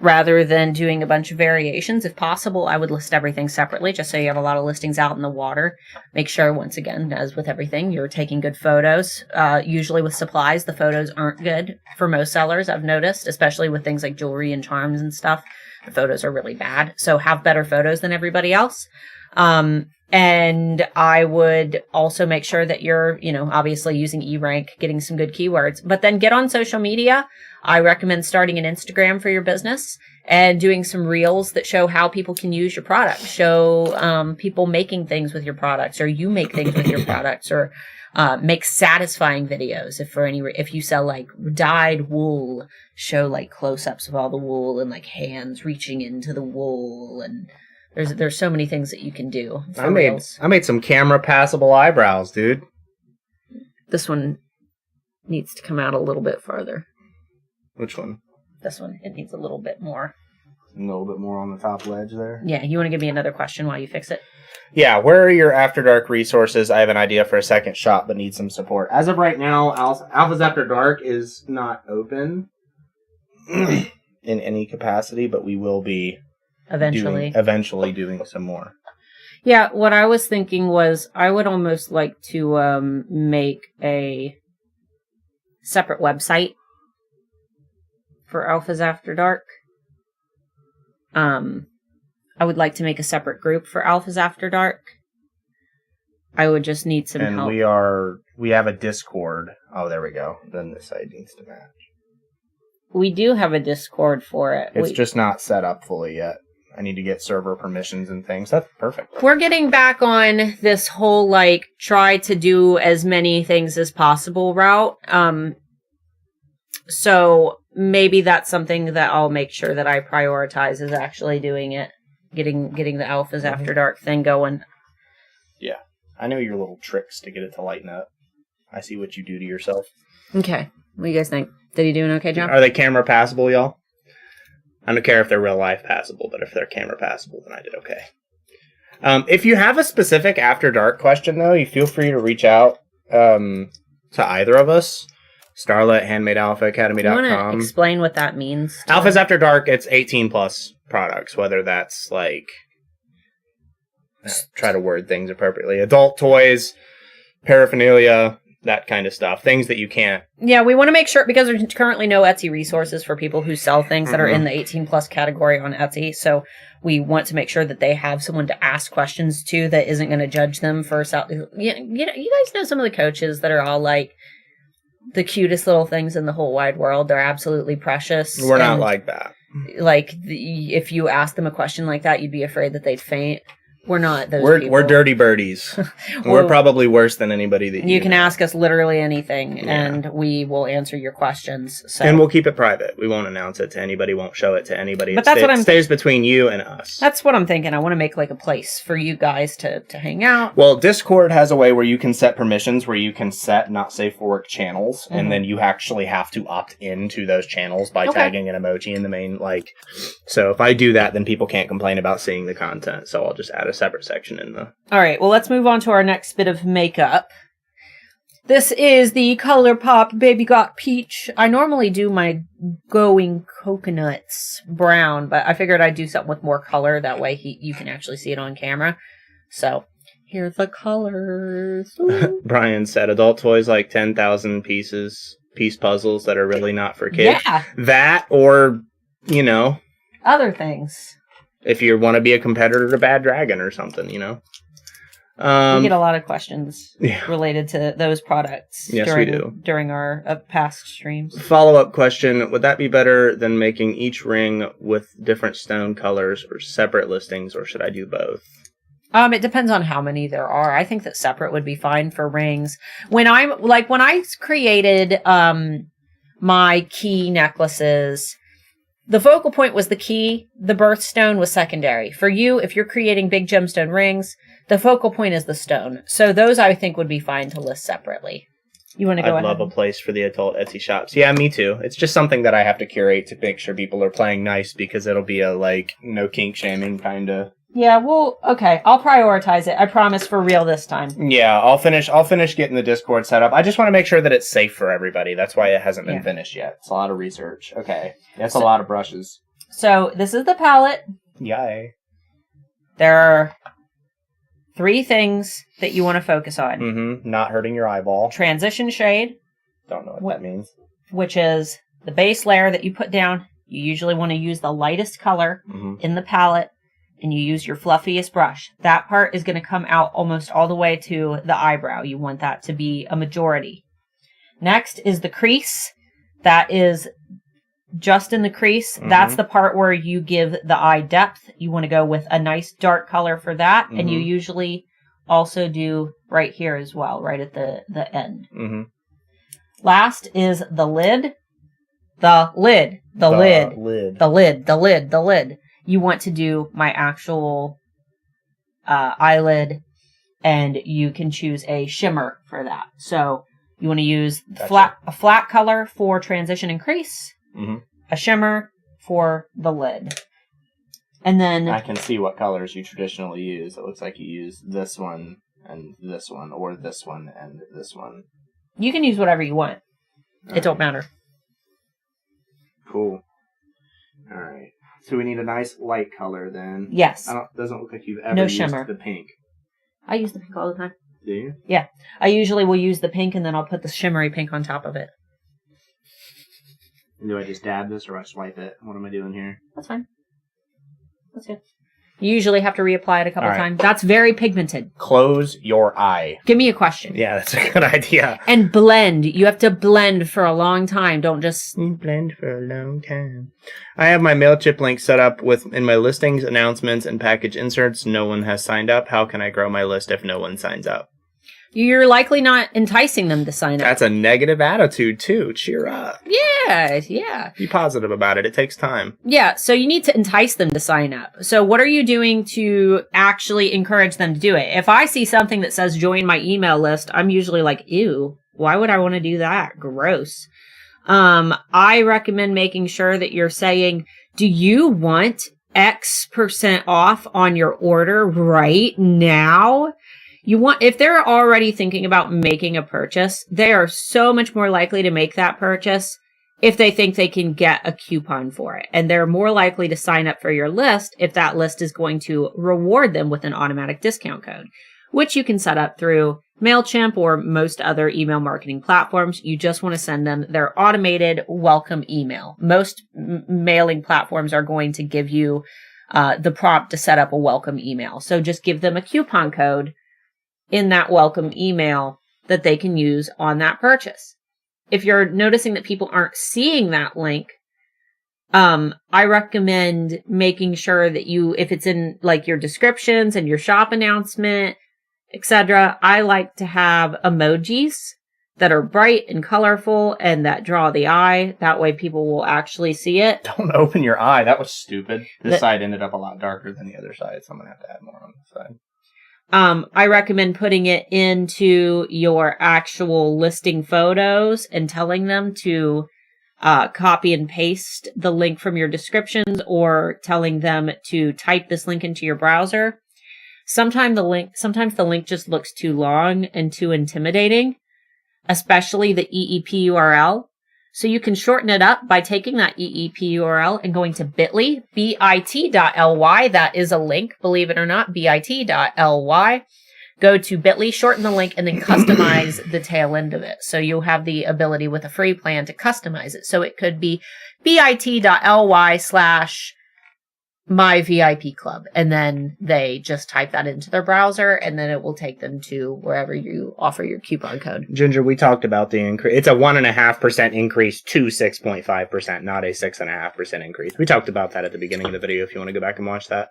[SPEAKER 2] rather than doing a bunch of variations, if possible, I would list everything separately, just so you have a lot of listings out in the water. Make sure, once again, as with everything, you're taking good photos. Usually with supplies, the photos aren't good for most sellers, I've noticed, especially with things like jewelry and charms and stuff. The photos are really bad. So have better photos than everybody else. And I would also make sure that you're, obviously using eRank, getting some good keywords, but then get on social media. I recommend starting an Instagram for your business and doing some reels that show how people can use your product. Show people making things with your products, or you make things with your products, or make satisfying videos. If you sell like dyed wool, show like close-ups of all the wool and like hands reaching into the wool, and there's so many things that you can do.
[SPEAKER 1] I made some camera passable eyebrows, dude.
[SPEAKER 2] This one needs to come out a little bit farther.
[SPEAKER 1] Which one?
[SPEAKER 2] This one. It needs a little bit more.
[SPEAKER 1] A little bit more on the top ledge there.
[SPEAKER 2] Yeah, you want to give me another question while you fix it?
[SPEAKER 1] Yeah, where are your After Dark resources? I have an idea for a second shop, but need some support. As of right now, Alpha's After Dark is not open in any capacity, but we will be eventually doing some more.
[SPEAKER 2] Yeah, what I was thinking was I would almost like to make a separate website for Alpha's After Dark. I would like to make a separate group for Alpha's After Dark. I would just need some help.
[SPEAKER 1] And we have a Discord. Oh, there we go. Then this side needs to match.
[SPEAKER 2] We do have a Discord for it.
[SPEAKER 1] It's just not set up fully yet. I need to get server permissions and things. That's perfect.
[SPEAKER 2] We're getting back on this whole, try to do as many things as possible route. So maybe that's something that I'll make sure that I prioritize, is actually doing it. Getting the Alpha's After Dark thing going.
[SPEAKER 1] Yeah. I know your little tricks to get it to lighten up. I see what you do to yourself.
[SPEAKER 2] Okay. What do you guys think? Did he do an okay job?
[SPEAKER 1] Are they camera passable, y'all? I don't care if they're real life passable, but if they're camera passable, then I did okay. If you have a specific After Dark question, though, you feel free to reach out to either of us. Starla at handmadealphaacademy.com.
[SPEAKER 2] You want to explain what that means?
[SPEAKER 1] Alpha's After Dark, it's 18 plus products, whether that's try to word things appropriately. Adult toys, paraphernalia, that kind of stuff. Things that you can't.
[SPEAKER 2] Yeah, we want to make sure, because there's currently no Etsy resources for people wwho sell things that are in the 18 plus category on Etsy. So we want to make sure that they have someone to ask questions to that isn't going to judge them for you guys know some of the coaches that are all the cutest little things in the whole wide world. They're absolutely precious.
[SPEAKER 1] We're not like that.
[SPEAKER 2] If you ask them a question like that, you'd be afraid that they'd faint. We're not those people.
[SPEAKER 1] We're dirty birdies. We're probably worse than anybody that
[SPEAKER 2] you can ask us literally anything, and we will answer your questions. So.
[SPEAKER 1] And we'll keep it private. We won't announce it to anybody. Won't show it to anybody.
[SPEAKER 2] But it
[SPEAKER 1] stays between you and us.
[SPEAKER 2] That's what I'm thinking. I want to make a place for you guys to hang out.
[SPEAKER 1] Well, Discord has a way where you can set permissions, where you can set not safe for work channels, and then you actually have to opt into those channels by tagging an emoji in the main So if I do that, then people can't complain about seeing the content. So I'll just add a separate section in the...
[SPEAKER 2] All right, well, let's move on to our next bit of makeup. This is the ColourPop Baby Got Peach. I normally do my Going Coconuts brown, but I figured I'd do something with more color. That way you can actually see it on camera. So, here's the colors.
[SPEAKER 1] Brian said adult toys 10,000 piece puzzles that are really not for kids.
[SPEAKER 2] Yeah.
[SPEAKER 1] That or,
[SPEAKER 2] other things.
[SPEAKER 1] If you want to be a competitor to Bad Dragon or something,
[SPEAKER 2] We get a lot of questions related to those products.
[SPEAKER 1] Yes, we do.
[SPEAKER 2] During our past streams.
[SPEAKER 1] Follow-up question. Would that be better than making each ring with different stone colors or separate listings, or should I do both?
[SPEAKER 2] It depends on how many there are. I think that separate would be fine for rings. When I created my key necklaces, the focal point was the key. The birthstone was secondary. For you, if you're creating big gemstone rings, the focal point is the stone. So those I think would be fine to list separately. You want to go ahead?
[SPEAKER 1] I'd love a place for the adult Etsy shops. Yeah, me too. It's just something that I have to curate to make sure people are playing nice, because it'll be a no kink shaming kind of.
[SPEAKER 2] Yeah, well, okay. I'll prioritize it. I promise, for real this time.
[SPEAKER 1] Yeah, I'll finish getting the Discord set up. I just want to make sure that it's safe for everybody. That's why it hasn't been finished yet. It's a lot of research. Okay. That's a lot of brushes.
[SPEAKER 2] So this is the palette.
[SPEAKER 1] Yay.
[SPEAKER 2] There are 3 things that you want to focus on.
[SPEAKER 1] Mm-hmm. Not hurting your eyeball.
[SPEAKER 2] Transition shade.
[SPEAKER 1] Don't know what that means.
[SPEAKER 2] Which is the base layer that you put down. You usually want to use the lightest color in the palette, and you use your fluffiest brush. That part is going to come out almost all the way to the eyebrow. You want that to be a majority. Next is the crease. That is just in the crease. That's the part where you give the eye depth. You want to go with a nice dark color for that. And you usually also do right here as well, right at the end. Last is the lid. The lid. You want to do my actual eyelid, and you can choose a shimmer for that. So you want to use a flat color for transition and crease, a shimmer for the lid. And then
[SPEAKER 1] I can see what colors you traditionally use. It looks like you use this one and this one, or this one and this one.
[SPEAKER 2] You can use whatever you want. It don't matter.
[SPEAKER 1] Cool. All right. So we need a nice light color then.
[SPEAKER 2] Yes.
[SPEAKER 1] Doesn't look like you've ever used
[SPEAKER 2] shimmer.
[SPEAKER 1] the pink.
[SPEAKER 2] I use the pink all the time.
[SPEAKER 1] Do you?
[SPEAKER 2] Yeah. I usually will use the pink, and then I'll put the shimmery pink on top of it.
[SPEAKER 1] And do I just dab this, or do I swipe it? What am I doing here?
[SPEAKER 2] That's fine. That's good. You usually have to reapply it a couple times. That's very pigmented.
[SPEAKER 1] Close your eye.
[SPEAKER 2] Give me a question.
[SPEAKER 1] Yeah, that's a good idea.
[SPEAKER 2] And blend. You have to blend for a long time. Don't just...
[SPEAKER 1] Blend for a long time. I have my MailChimp link set up in my listings, announcements, and package inserts. No one has signed up. How can I grow my list if no one signs up?
[SPEAKER 2] You're likely not enticing them to sign up.
[SPEAKER 1] That's a negative attitude, too. Cheer up.
[SPEAKER 2] Yeah.
[SPEAKER 1] Be positive about it. It takes time.
[SPEAKER 2] Yeah, so you need to entice them to sign up. So what are you doing to actually encourage them to do it? If I see something that says join my email list, I'm usually like, ew, why would I want to do that? Gross. I recommend making sure that you're saying, do you want X% off on your order right now? If they're already thinking about making a purchase, they are so much more likely to make that purchase if they think they can get a coupon for it. And they're more likely to sign up for your list if that list is going to reward them with an automatic discount code, which you can set up through MailChimp or most other email marketing platforms. You just want to send them their automated welcome email. Most mailing platforms are going to give you the prompt to set up a welcome email. So just give them a coupon code in that welcome email that they can use on that purchase. If you're noticing that people aren't seeing that link, I recommend making sure that if it's in like your descriptions and your shop announcement, etc., I like to have emojis that are bright and colorful and that draw the eye. That way people will actually see it.
[SPEAKER 1] Don't open your eye. That was stupid. This side ended up a lot darker than the other side, so I'm going to have to add more on this side.
[SPEAKER 2] I recommend putting it into your actual listing photos and telling them to copy and paste the link from your descriptions, or telling them to type this link into your browser. Sometimes the link just looks too long and too intimidating, especially the EEP URL. So you can shorten it up by taking that EEP URL and going to bit.ly, bit.ly. That is a link, believe it or not, bit.ly. Go to bit.ly, shorten the link, and then customize the tail end of it. So you'll have the ability with a free plan to customize it. So it could be bit.ly/ my VIP club. And then they just type that into their browser, and then it will take them to wherever you offer your coupon code.
[SPEAKER 1] Ginger, we talked about the increase. It's a 1.5% increase to 6.5%, not a 6.5% increase. We talked about that at the beginning of the video if you want to go back and watch that.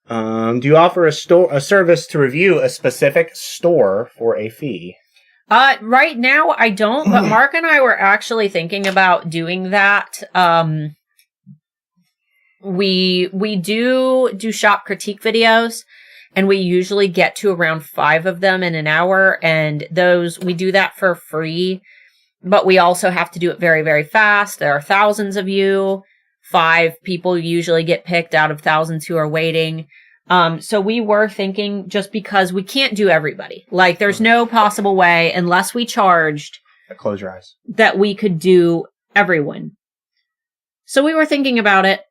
[SPEAKER 1] Do you offer a service to review a specific store for a fee?
[SPEAKER 2] Right now I don't, but Mark and I were actually thinking about doing that. We do shop critique videos, and we usually get to around 5 of them in an hour, and we do that for free, but we also have to do it very, very fast. There are thousands of you. 5 people usually get picked out of thousands who are waiting. So we were thinking, just because we can't do everybody, like there's no possible way unless we charged,
[SPEAKER 1] close your eyes,
[SPEAKER 2] that we could do everyone. So we were thinking about it.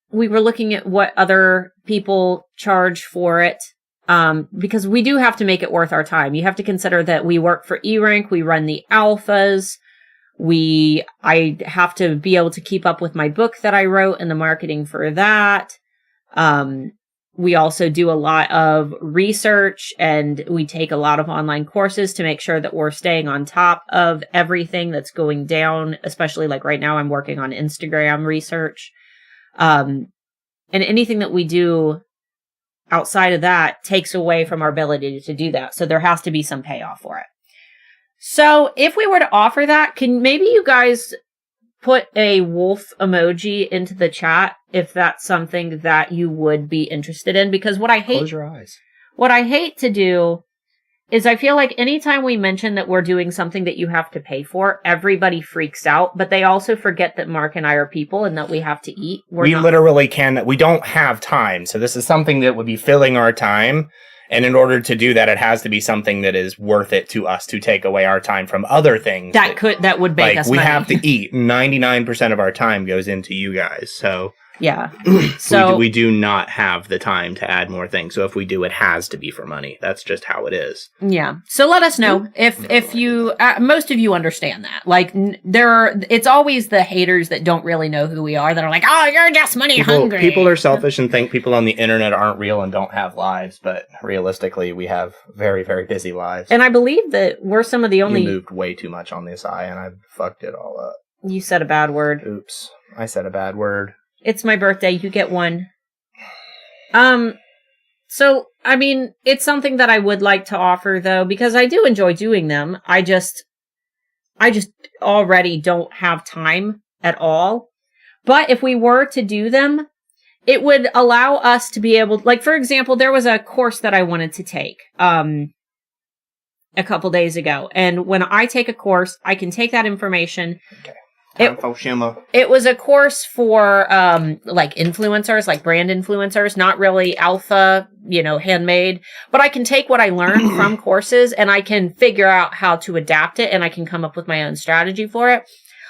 [SPEAKER 2] We were looking at what other people charge for it, because we do have to make it worth our time. You have to consider that we work for eRank, we run the alphas, I have to be able to keep up with my book that I wrote and the marketing for that. We also do a lot of research, and we take a lot of online courses to make sure that we're staying on top of everything that's going down, especially like right now I'm working on Instagram research. And anything that we do outside of that takes away from our ability to do that. So there has to be some payoff for it. So if we were to offer that, can maybe you guys put a wolf emoji into the chat if that's something that you would be interested in? Because what I hate,
[SPEAKER 1] close your eyes.
[SPEAKER 2] What I hate to do is I feel like anytime we mention that we're doing something that you have to pay for, everybody freaks out, but they also forget that Mark and I are people and that we have to eat. We
[SPEAKER 1] don't have time. So this is something that would be filling our time. And in order to do that, it has to be something that is worth it to us to take away our time from other things.
[SPEAKER 2] That would make us money.
[SPEAKER 1] We have to eat. 99% of our time goes into you guys. So
[SPEAKER 2] yeah. So
[SPEAKER 1] we do not have the time to add more things. So if we do, it has to be for money. That's just how it is.
[SPEAKER 2] Yeah. So let us know if you most of you understand that. Like it's always the haters that don't really know who we are that are like, "Oh, you're just money hungry."
[SPEAKER 1] People are selfish and think people on the internet aren't real and don't have lives, but realistically, we have very, very busy lives.
[SPEAKER 2] And I believe that we're some of the only.
[SPEAKER 1] You moved way too much on this eye, and I fucked it all up.
[SPEAKER 2] You said a bad word.
[SPEAKER 1] Oops. I said a bad word.
[SPEAKER 2] It's my birthday. You get one. So, I mean, it's something that I would like to offer, though, because I do enjoy doing them. I just already don't have time at all. But if we were to do them, it would allow us to be able, like, for example, there was a course that I wanted to take, a couple days ago. And when I take a course, I can take that information.
[SPEAKER 1] Okay.
[SPEAKER 2] It was a course for like influencers, like brand influencers, not really alpha, handmade, but I can take what I learned from courses and I can figure out how to adapt it, and I can come up with my own strategy for it.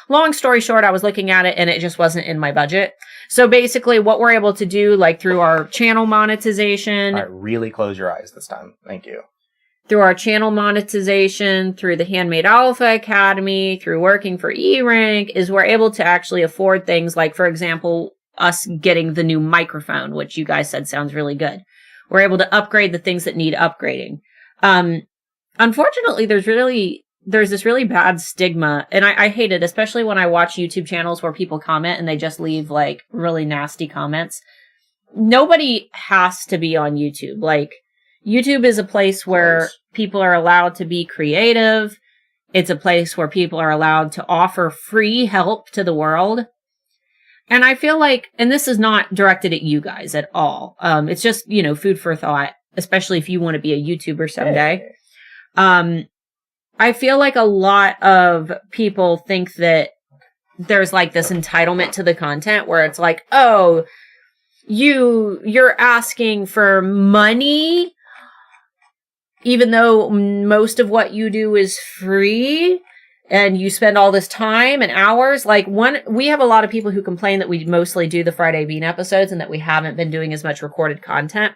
[SPEAKER 2] Long story short, I was looking at it and it just wasn't in my budget. So basically what we're able to do, like through our channel monetization.
[SPEAKER 1] All right, really close your eyes this time. Thank you.
[SPEAKER 2] Through our channel monetization, through the Handmade Alpha Academy, through working for eRank, is we're able to actually afford things like, for example, us getting the new microphone, which you guys said sounds really good. We're able to upgrade the things that need upgrading. Unfortunately, there's this really bad stigma, and I hate it, especially when I watch YouTube channels where people comment and they just leave like really nasty comments. Nobody has to be on YouTube. Like, YouTube is a place where people are allowed to be creative. It's a place where people are allowed to offer free help to the world. And I feel like, and this is not directed at you guys at all. It's just, food for thought, especially if you want to be a YouTuber someday. I feel like a lot of people think that there's like this entitlement to the content where it's like, oh, you're asking for money, even though most of what you do is free and you spend all this time and hours. Like we have a lot of people who complain that we mostly do the Friday Bean episodes and that we haven't been doing as much recorded content.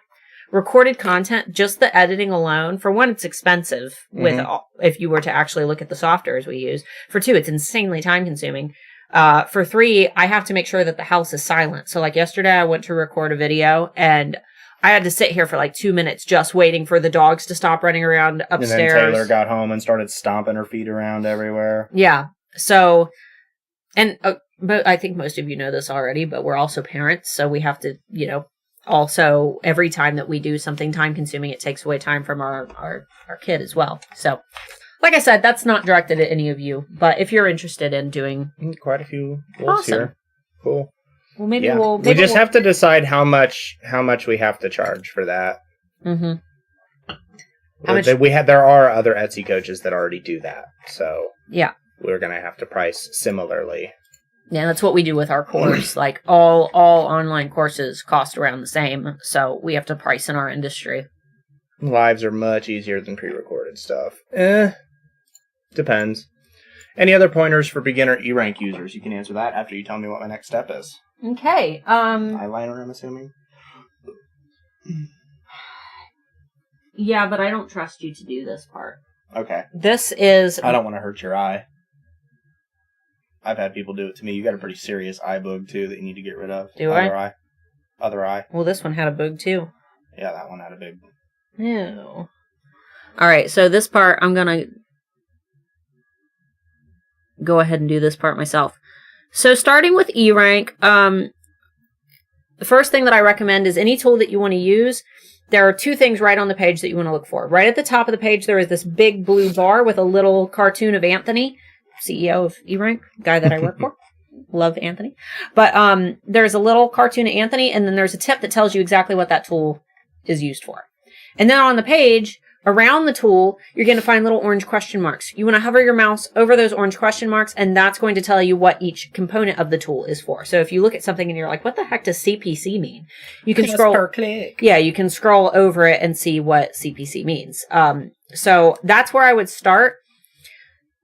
[SPEAKER 2] Recorded content, just the editing alone, for one, it's expensive if you were to actually look at the softwares we use. For two, it's insanely time consuming. For 3, I have to make sure that the house is silent. So like yesterday I went to record a video and I had to sit here for like 2 minutes just waiting for the dogs to stop running around upstairs.
[SPEAKER 1] And then Taylor got home and started stomping her feet around everywhere.
[SPEAKER 2] Yeah. So, and but I think most of you know this already, but we're also parents. So we have to, also every time that we do something time consuming, it takes away time from our kid as well. So, like I said, that's not directed at any of you, but if you're interested in doing
[SPEAKER 1] quite a few wolves here. Cool.
[SPEAKER 2] Well, maybe
[SPEAKER 1] yeah.
[SPEAKER 2] we'll...
[SPEAKER 1] We just have to decide how much we have to charge for that.
[SPEAKER 2] Mm-hmm.
[SPEAKER 1] There are other Etsy coaches that already do that, so
[SPEAKER 2] yeah,
[SPEAKER 1] we're going to have to price similarly.
[SPEAKER 2] Yeah, that's what we do with our course. Like, all online courses cost around the same, so we have to price in our industry.
[SPEAKER 1] Lives are much easier than pre-recorded stuff. Depends. Any other pointers for beginner E-rank users? You can answer that after you tell me what my next step is.
[SPEAKER 2] Okay.
[SPEAKER 1] Eyeliner, I'm assuming?
[SPEAKER 2] Yeah, but I don't trust you to do this part.
[SPEAKER 1] Okay.
[SPEAKER 2] This is...
[SPEAKER 1] I don't want to hurt your eye. I've had people do it to me. You got a pretty serious eye boog, too, that you need to get rid of.
[SPEAKER 2] Do I?
[SPEAKER 1] Other eye.
[SPEAKER 2] Well, this one had a boog, too.
[SPEAKER 1] Yeah, that one had a big...
[SPEAKER 2] Ew. Alright, so this part, I'm gonna go ahead and do this part myself. So starting with E-rank, the first thing that I recommend is any tool that you want to use, there are 2 things right on the page that you want to look for. Right at the top of the page, there is this big blue bar with a little cartoon of Anthony, CEO of E-rank, guy that I work for. Love Anthony. But there's a little cartoon of Anthony, and then there's a tip that tells you exactly what that tool is used for. And then on the page, around the tool, you're going to find little orange question marks. You want to hover your mouse over those orange question marks, and that's going to tell you what each component of the tool is for. So if you look at something and you're like, what the heck does CPC mean? You can scroll per click. Yeah, you can scroll over it and see what CPC means. So that's where I would start.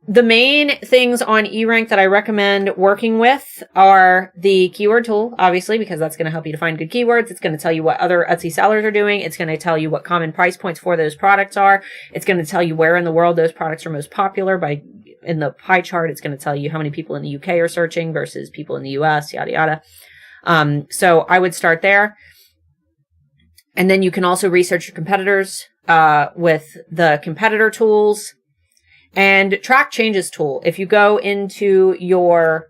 [SPEAKER 2] The main things on E-rank that I recommend working with are the keyword tool, obviously, because that's going to help you to find good keywords. It's going to tell you what other Etsy sellers are doing. It's going to tell you what common price points for those products are. It's going to tell you where in the world those products are most popular. In the pie chart, it's going to tell you how many people in the UK are searching versus people in the US, yada, yada. So I would start there. And then you can also research your competitors with the competitor tools. And track changes tool. If you go into your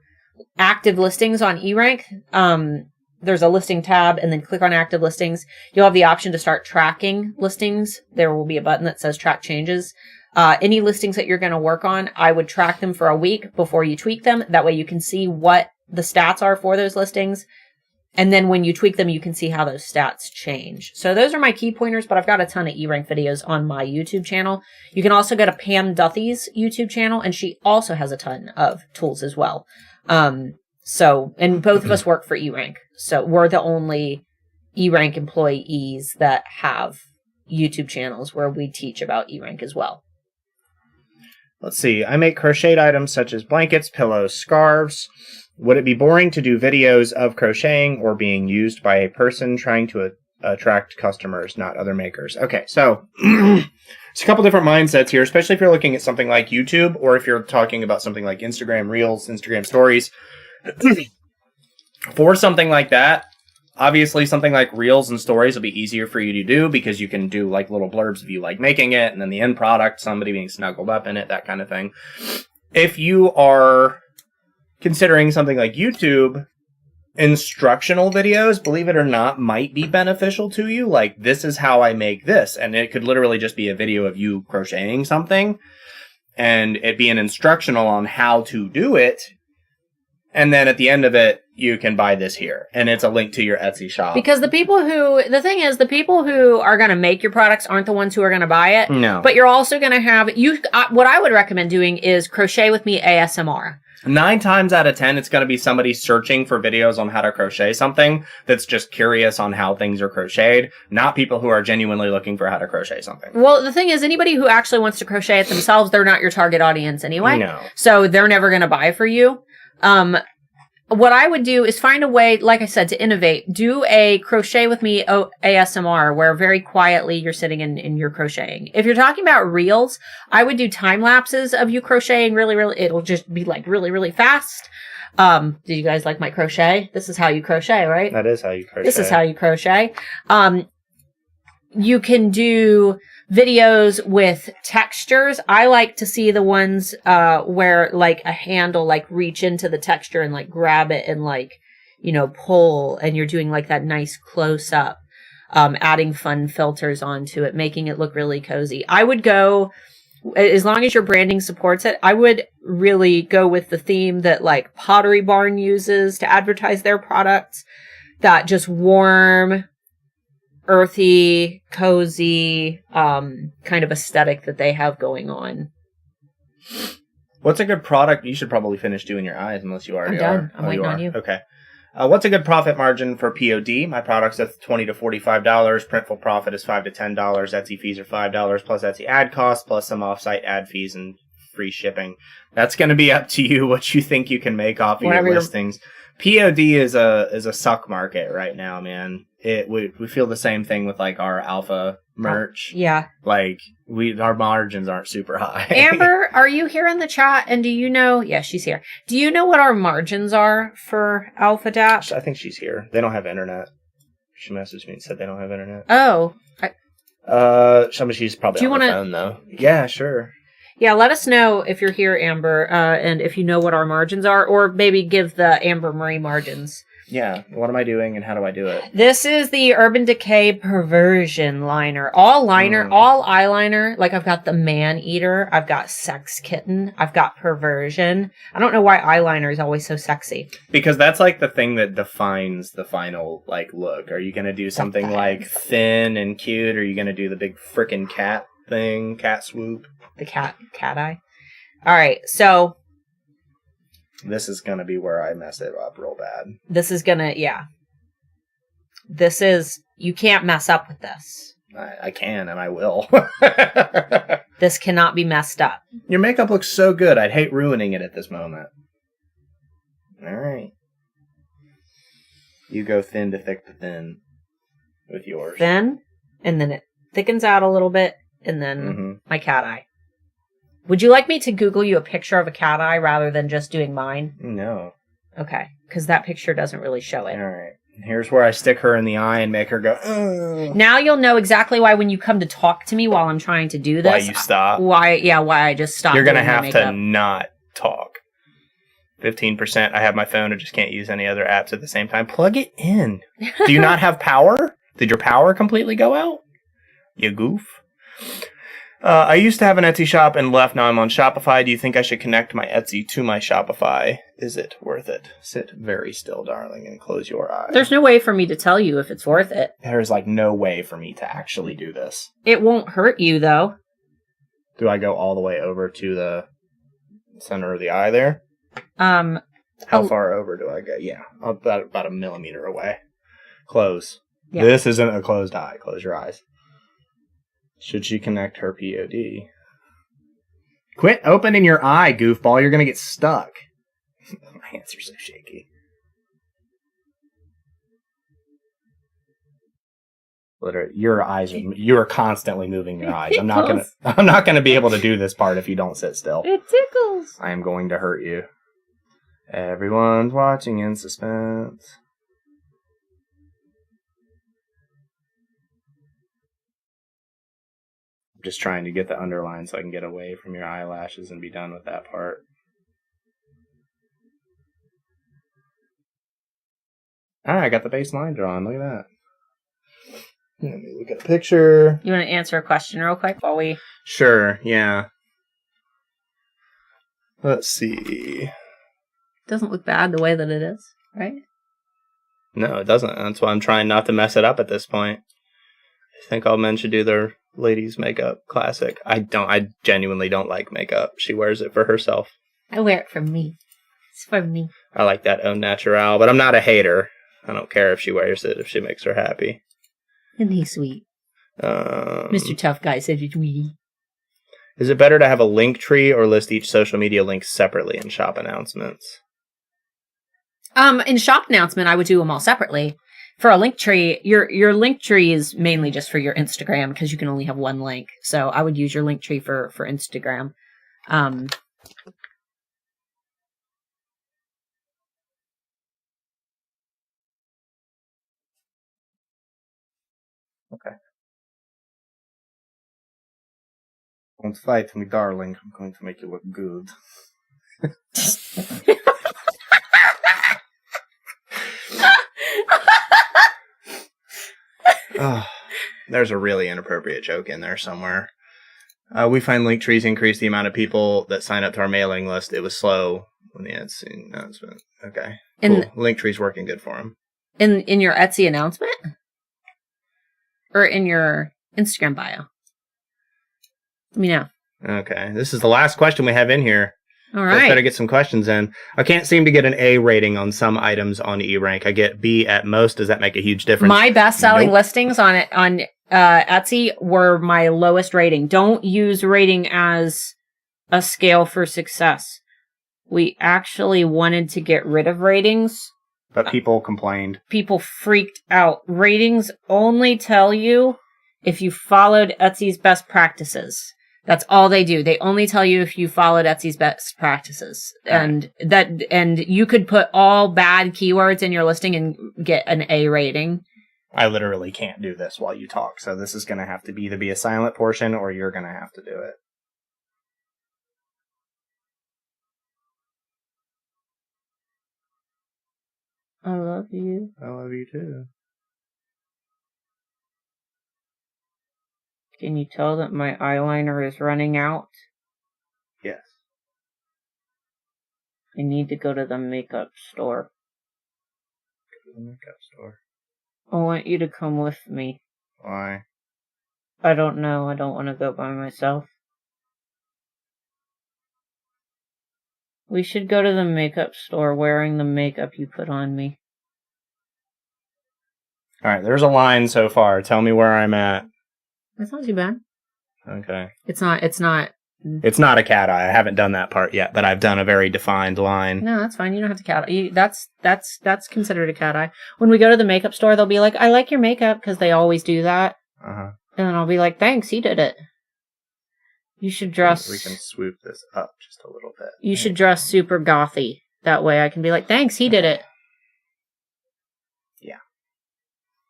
[SPEAKER 2] active listings on E-rank, there's a listing tab and then click on active listings. You'll have the option to start tracking listings. There will be a button that says track changes. Any listings that you're going to work on, I would track them for a week before you tweak them. That way you can see what the stats are for those listings. And then when you tweak them, you can see how those stats change. So those are my key pointers, but I've got a ton of E-rank videos on my YouTube channel. You can also go to Pam Duthie's YouTube channel, and she also has a ton of tools as well. And both of us work for E-rank. So we're the only E-rank employees that have YouTube channels where we teach about E-rank as well.
[SPEAKER 1] Let's see. I make crocheted items such as blankets, pillows, scarves. Would it be boring to do videos of crocheting or being used by a person trying to attract customers, not other makers? Okay, so it's a couple different mindsets here, especially if you're looking at something like YouTube or if you're talking about something like Instagram Reels, Instagram Stories. For something like that, obviously something like Reels and Stories will be easier for you to do because you can do like little blurbs of you like making it and then the end product, somebody being snuggled up in it, that kind of thing. If you are considering something like YouTube, instructional videos, believe it or not, might be beneficial to you. Like, this is how I make this. And it could literally just be a video of you crocheting something. And it be an instructional on how to do it. And then at the end of it, you can buy this here. And it's a link to your Etsy shop.
[SPEAKER 2] Because the people who are going to make your products aren't the ones who are going to buy it.
[SPEAKER 1] No.
[SPEAKER 2] But you're also going to have, what I would recommend doing is crochet with me ASMR.
[SPEAKER 1] 9 times out of 10, it's going to be somebody searching for videos on how to crochet something that's just curious on how things are crocheted, not people who are genuinely looking for how to crochet something.
[SPEAKER 2] Well, the thing is, anybody who actually wants to crochet it themselves, they're not your target audience anyway.
[SPEAKER 1] No.
[SPEAKER 2] So they're never going to buy for you. What I would do is find a way, like I said, to innovate. Do a crochet with me ASMR where very quietly you're sitting and you're crocheting. If you're talking about reels, I would do time lapses of you crocheting really, it'll just be like really, really fast. Do you guys like my crochet? This is how you crochet, right?
[SPEAKER 1] That is how you crochet.
[SPEAKER 2] This is how you crochet. You can do videos with textures. I like to see the ones where like a handle like reach into the texture and like grab it and like, you know, pull, and you're doing like that nice close up, adding fun filters onto it, making it look really cozy. I would go, as long as your branding supports it, I would really go with the theme that like Pottery Barn uses to advertise their products. That just warm, earthy, cozy, kind of aesthetic that they have going on.
[SPEAKER 1] What's a good product? You should probably finish doing your eyes unless you already are.
[SPEAKER 2] I'm done. I'm waiting on you.
[SPEAKER 1] Okay. What's a good profit margin for POD? My product's at $20 to $45. Printful profit is $5 to $10. Etsy fees are $5 plus Etsy ad costs plus some offsite ad fees and free shipping. That's going to be up to you what you think you can make off of your listings. POD is a suck market right now, man. We feel the same thing with like our alpha merch.
[SPEAKER 2] Yeah.
[SPEAKER 1] Like our margins aren't super high.
[SPEAKER 2] Amber, are you here in the chat? And do you know? Yeah, she's here. Do you know what our margins are for Alpha Dash?
[SPEAKER 1] I think she's here. They don't have internet. She messaged me and said they don't have internet.
[SPEAKER 2] Oh.
[SPEAKER 1] She's probably on the phone though. Yeah, sure.
[SPEAKER 2] Yeah, let us know if you're here, Amber, and if you know what our margins are, or maybe give the Amber Marie margins.
[SPEAKER 1] Yeah, what am I doing and how do I do it?
[SPEAKER 2] This is the Urban Decay Perversion liner. All eyeliner. Like I've got the Man Eater, I've got Sex Kitten, I've got Perversion. I don't know why eyeliner is always so sexy. Because
[SPEAKER 1] that's like the thing that defines the final like look. Are you going to do something like thin and cute, or are you going to do the big frickin' cat thing, cat swoop?
[SPEAKER 2] The cat eye. All right, so
[SPEAKER 1] this is going to be where I mess it up real bad.
[SPEAKER 2] This is, you can't mess up with this.
[SPEAKER 1] I can, and I will.
[SPEAKER 2] This cannot be messed up.
[SPEAKER 1] Your makeup looks so good. I'd hate ruining it at this moment. All right. You go thin to thick to thin with yours.
[SPEAKER 2] Thin, and then it thickens out a little bit, and then my cat eye. Would you like me to Google you a picture of a cat eye rather than just doing mine?
[SPEAKER 1] No.
[SPEAKER 2] Okay, because that picture doesn't really show it.
[SPEAKER 1] All right. Here's where I stick her in the eye and make her go, ugh.
[SPEAKER 2] Now you'll know exactly why when you come to talk to me while I'm trying to do this.
[SPEAKER 1] Why you stop.
[SPEAKER 2] Why I just stop.
[SPEAKER 1] You're going to have to not talk. 15%. I have my phone. I just can't use any other apps at the same time. Plug it in. Do you not have power? Did your power completely go out? You goof. I used to have an Etsy shop and left. Now I'm on Shopify. Do you think I should connect my Etsy to my Shopify? Is it worth it? Sit very still, darling, and close your eyes.
[SPEAKER 2] There's no way for me to tell you if it's worth it.
[SPEAKER 1] There's like no way for me to actually do this.
[SPEAKER 2] It won't hurt you, though.
[SPEAKER 1] Do I go all the way over to the center of the eye there? How far over do I go? Yeah, about a millimeter away. Close. Yeah. This isn't a closed eye. Close your eyes. Should she connect her POD? Quit opening your eye, goofball. You're going to get stuck. My hands are so shaky. Literally, you are constantly moving your eyes. I'm not going to be able to do this part if you don't sit still.
[SPEAKER 2] It tickles.
[SPEAKER 1] I am going to hurt you. Everyone's watching in suspense. Just trying to get the underline so I can get away from your eyelashes and be done with that part. Alright, I got the base line drawn. Look at that. Let me look at a picture.
[SPEAKER 2] You want to answer a question real quick while we...
[SPEAKER 1] Sure, yeah. Let's see.
[SPEAKER 2] It doesn't look bad the way that it is, right?
[SPEAKER 1] No, it doesn't. That's why I'm trying not to mess it up at this point. I think all men should do their ladies' makeup classic. I genuinely don't like makeup. She wears it for herself.
[SPEAKER 2] I wear it for me. It's for me.
[SPEAKER 1] I like that au naturel, but I'm not a hater. I don't care if she wears it, if she makes her happy.
[SPEAKER 2] Isn't he sweet? Mr. Tough Guy said it's sweet.
[SPEAKER 1] Is it better to have a link tree or list each social media link separately in shop announcements?
[SPEAKER 2] In shop announcement, I would do them all separately. For a link tree, your link tree is mainly just for your Instagram because you can only have one link. So I would use your link tree for Instagram.
[SPEAKER 1] Okay. Don't fight me, darling. I'm going to make you look good. Oh, there's a really inappropriate joke in there somewhere. We find Linktree's increased the amount of people that sign up to our mailing list. It was slow when the Etsy announcement. Okay, cool. Linktree's working good for him.
[SPEAKER 2] In your Etsy announcement? Or in your Instagram bio? Let me know.
[SPEAKER 1] Okay, this is the last question we have in here.
[SPEAKER 2] All right.
[SPEAKER 1] Better get some questions in. I can't seem to get an A rating on some items on eRank. I get B at most. Does that make a huge difference?
[SPEAKER 2] My best-selling listings on Etsy were my lowest rating. Don't use rating as a scale for success. We actually wanted to get rid of ratings.
[SPEAKER 1] But people complained.
[SPEAKER 2] People freaked out. Ratings only tell you if you followed Etsy's best practices. That's all they do. They only tell you if you followed Etsy's best practices. And you could put all bad keywords in your listing and get an A rating.
[SPEAKER 1] I literally can't do this while you talk. So this is going to have to either be a silent portion or you're going to have to do it.
[SPEAKER 2] I love you.
[SPEAKER 1] I love you too.
[SPEAKER 2] Can you tell that my eyeliner is running out?
[SPEAKER 1] Yes.
[SPEAKER 2] I need to go to the makeup store.
[SPEAKER 1] Go to the makeup store.
[SPEAKER 2] I want you to come with me.
[SPEAKER 1] Why?
[SPEAKER 2] I don't know. I don't want to go by myself. We should go to the makeup store wearing the makeup you put on me.
[SPEAKER 1] Alright, there's a line so far. Tell me where I'm at.
[SPEAKER 2] That's not too bad.
[SPEAKER 1] Okay.
[SPEAKER 2] It's not.
[SPEAKER 1] It's not a cat eye. I haven't done that part yet, but I've done a very defined line.
[SPEAKER 2] No, that's fine. You don't have to cat eye. That's considered a cat eye. When we go to the makeup store, they'll be like, I like your makeup, because they always do that.
[SPEAKER 1] Uh-huh.
[SPEAKER 2] And then I'll be like, thanks, he did it. You should dress...
[SPEAKER 1] We can swoop this up just a little bit.
[SPEAKER 2] You should dress super gothy. That way I can be like, thanks, he did it.
[SPEAKER 1] Yeah.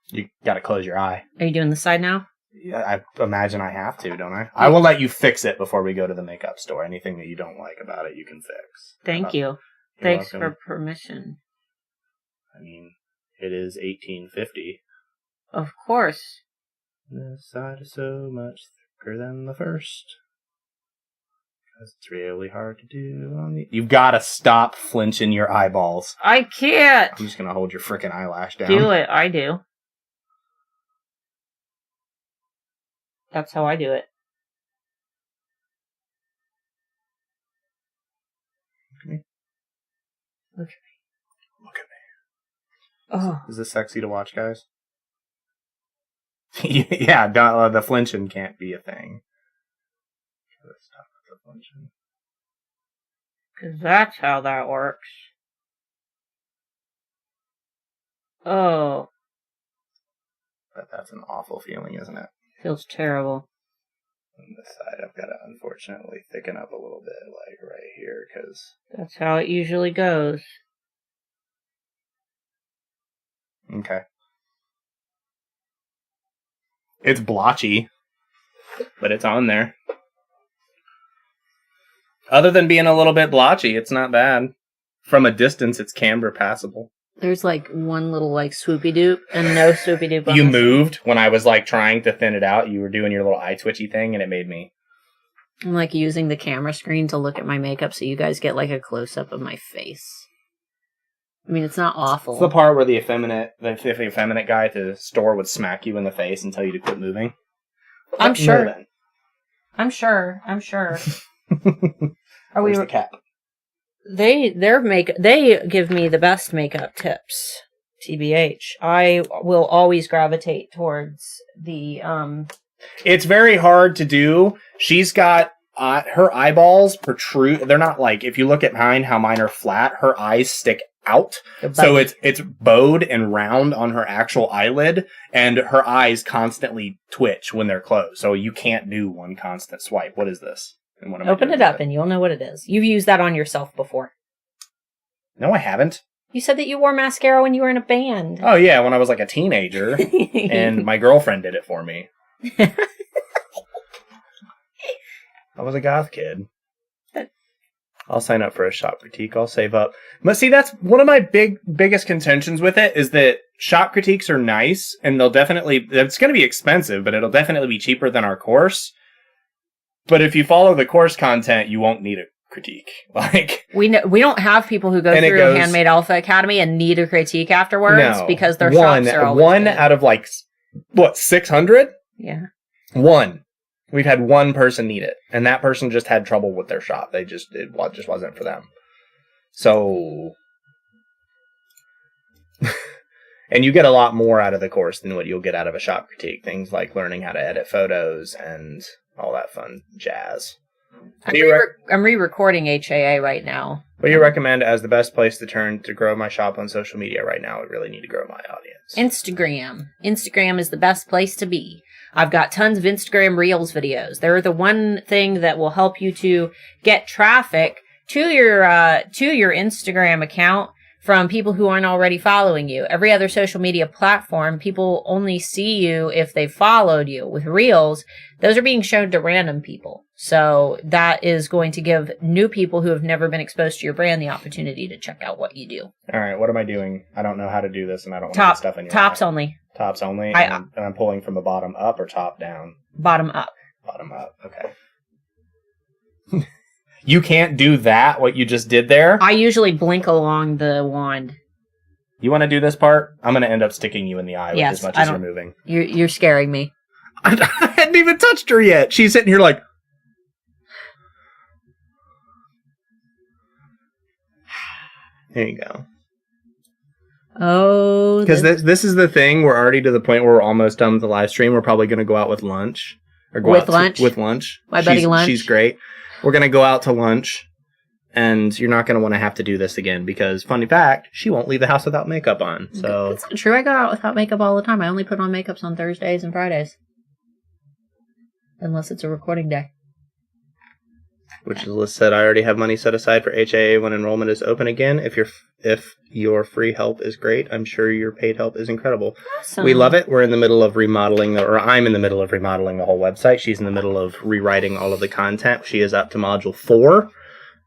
[SPEAKER 1] You gotta close your eye.
[SPEAKER 2] Are you doing the side now?
[SPEAKER 1] Yeah, I imagine I have to, don't I? I will let you fix it before we go to the makeup store. Anything that you don't like about it, you can fix.
[SPEAKER 2] Thank you. Thanks for permission.
[SPEAKER 1] I mean, it is 1850.
[SPEAKER 2] Of course.
[SPEAKER 1] This side is so much thicker than the first. Because it's really hard to do on the... You've got to stop flinching your eyeballs.
[SPEAKER 2] I can't.
[SPEAKER 1] I'm just going to hold your frickin' eyelash down.
[SPEAKER 2] Do it. I do. That's how I do it.
[SPEAKER 1] Look at me. Look at
[SPEAKER 2] me. Oh.
[SPEAKER 1] Is this sexy to watch, guys? Yeah, the flinching can't be a thing. Let's stop with the flinching.
[SPEAKER 2] Because that's how that works. Oh.
[SPEAKER 1] But that's an awful feeling, isn't it?
[SPEAKER 2] Feels terrible.
[SPEAKER 1] On this side, I've got to unfortunately thicken up a little bit, like right here, because...
[SPEAKER 2] That's how it usually goes.
[SPEAKER 1] Okay. It's blotchy, but it's on there. Other than being a little bit blotchy, it's not bad. From a distance, it's camber passable.
[SPEAKER 2] There's like one little like swoopy doop and no swoopy doop.
[SPEAKER 1] You moved when I was like trying to thin it out. You were doing your little eye twitchy thing, and it made me.
[SPEAKER 2] I'm like using the camera screen to look at my makeup, so you guys get like a close up of my face. I mean, it's not awful.
[SPEAKER 1] It's the part where the effeminate guy at the store would smack you in the face and tell you to quit moving.
[SPEAKER 2] I'm sure. I'm sure. Are we?
[SPEAKER 1] Where's the cap?
[SPEAKER 2] They give me the best makeup tips. TBH. I will always gravitate towards the
[SPEAKER 1] It's very hard to do. She's got her eyeballs protrude. They're not like, if you look at mine, how mine are flat, her eyes stick out. So it's bowed and round on her actual eyelid, and her eyes constantly twitch when they're closed. So you can't do one constant swipe. What is this?
[SPEAKER 2] Open it up and you'll know what it is. You've used that on yourself before.
[SPEAKER 1] No, I haven't.
[SPEAKER 2] You said that you wore mascara when you were in a band.
[SPEAKER 1] Oh, yeah, when I was like a teenager, and my girlfriend did it for me. I was a goth kid. I'll sign up for a shop critique. I'll save up. But see, that's one of my biggest contentions with it is that shop critiques are nice, and it's going to be expensive, but it'll definitely be cheaper than our course. But if you follow the course content, you won't need a critique. Like
[SPEAKER 2] we don't have people who go through Handmade Alpha Academy and need a critique afterwards because their shops are always
[SPEAKER 1] one
[SPEAKER 2] good.
[SPEAKER 1] Out of like what 600?
[SPEAKER 2] Yeah,
[SPEAKER 1] one. We've had one person need it, and that person just had trouble with their shop. It just wasn't for them. So, and you get a lot more out of the course than what you'll get out of a shop critique. Things like learning how to edit photos and all that fun jazz.
[SPEAKER 2] I'm re-recording HAA right now.
[SPEAKER 1] What do you recommend as the best place to turn to grow my shop on social media right now? I really need to grow my audience.
[SPEAKER 2] Instagram. Instagram is the best place to be. I've got tons of Instagram Reels videos. They're the one thing that will help you to get traffic to your Instagram account from people who aren't already following you. Every other social media platform, people only see you if they followed you. With Reels, those are being shown to random people. So that is going to give new people who have never been exposed to your brand the opportunity to check out what you do.
[SPEAKER 1] All right, what am I doing? I don't know how to do this, and I don't want to get stuff in your
[SPEAKER 2] Tops
[SPEAKER 1] eye.
[SPEAKER 2] only.
[SPEAKER 1] Tops only? And I'm pulling from the bottom up or top down?
[SPEAKER 2] Bottom up.
[SPEAKER 1] Bottom up, okay. You can't do that, what you just did there?
[SPEAKER 2] I usually blink along the wand.
[SPEAKER 1] You want to do this part? I'm going to end up sticking you in the eye with as much as you're moving.
[SPEAKER 2] You're scaring me.
[SPEAKER 1] I hadn't even touched her yet. She's sitting here like... There you go.
[SPEAKER 2] Oh.
[SPEAKER 1] Because this is the thing. We're already to the point where we're almost done with the live stream. We're probably going to go out with lunch. Or go
[SPEAKER 2] with
[SPEAKER 1] out
[SPEAKER 2] lunch?
[SPEAKER 1] With lunch.
[SPEAKER 2] My buddy Lunch.
[SPEAKER 1] She's great. We're going to go out to lunch. And you're not going to want to have to do this again. Because, funny fact, she won't leave the house without makeup on. So
[SPEAKER 2] That's not true. I go out without makeup all the time. I only put on makeups on Thursdays and Fridays. Unless it's a recording day.
[SPEAKER 1] Which is Liz said, I already have money set aside for HAA when enrollment is open again. If your free help is great, I'm sure your paid help is incredible.
[SPEAKER 2] Awesome.
[SPEAKER 1] We love it. We're in the middle of remodeling, or I'm in the middle of remodeling the whole website. She's in the middle of rewriting all of the content. She is up to module 4.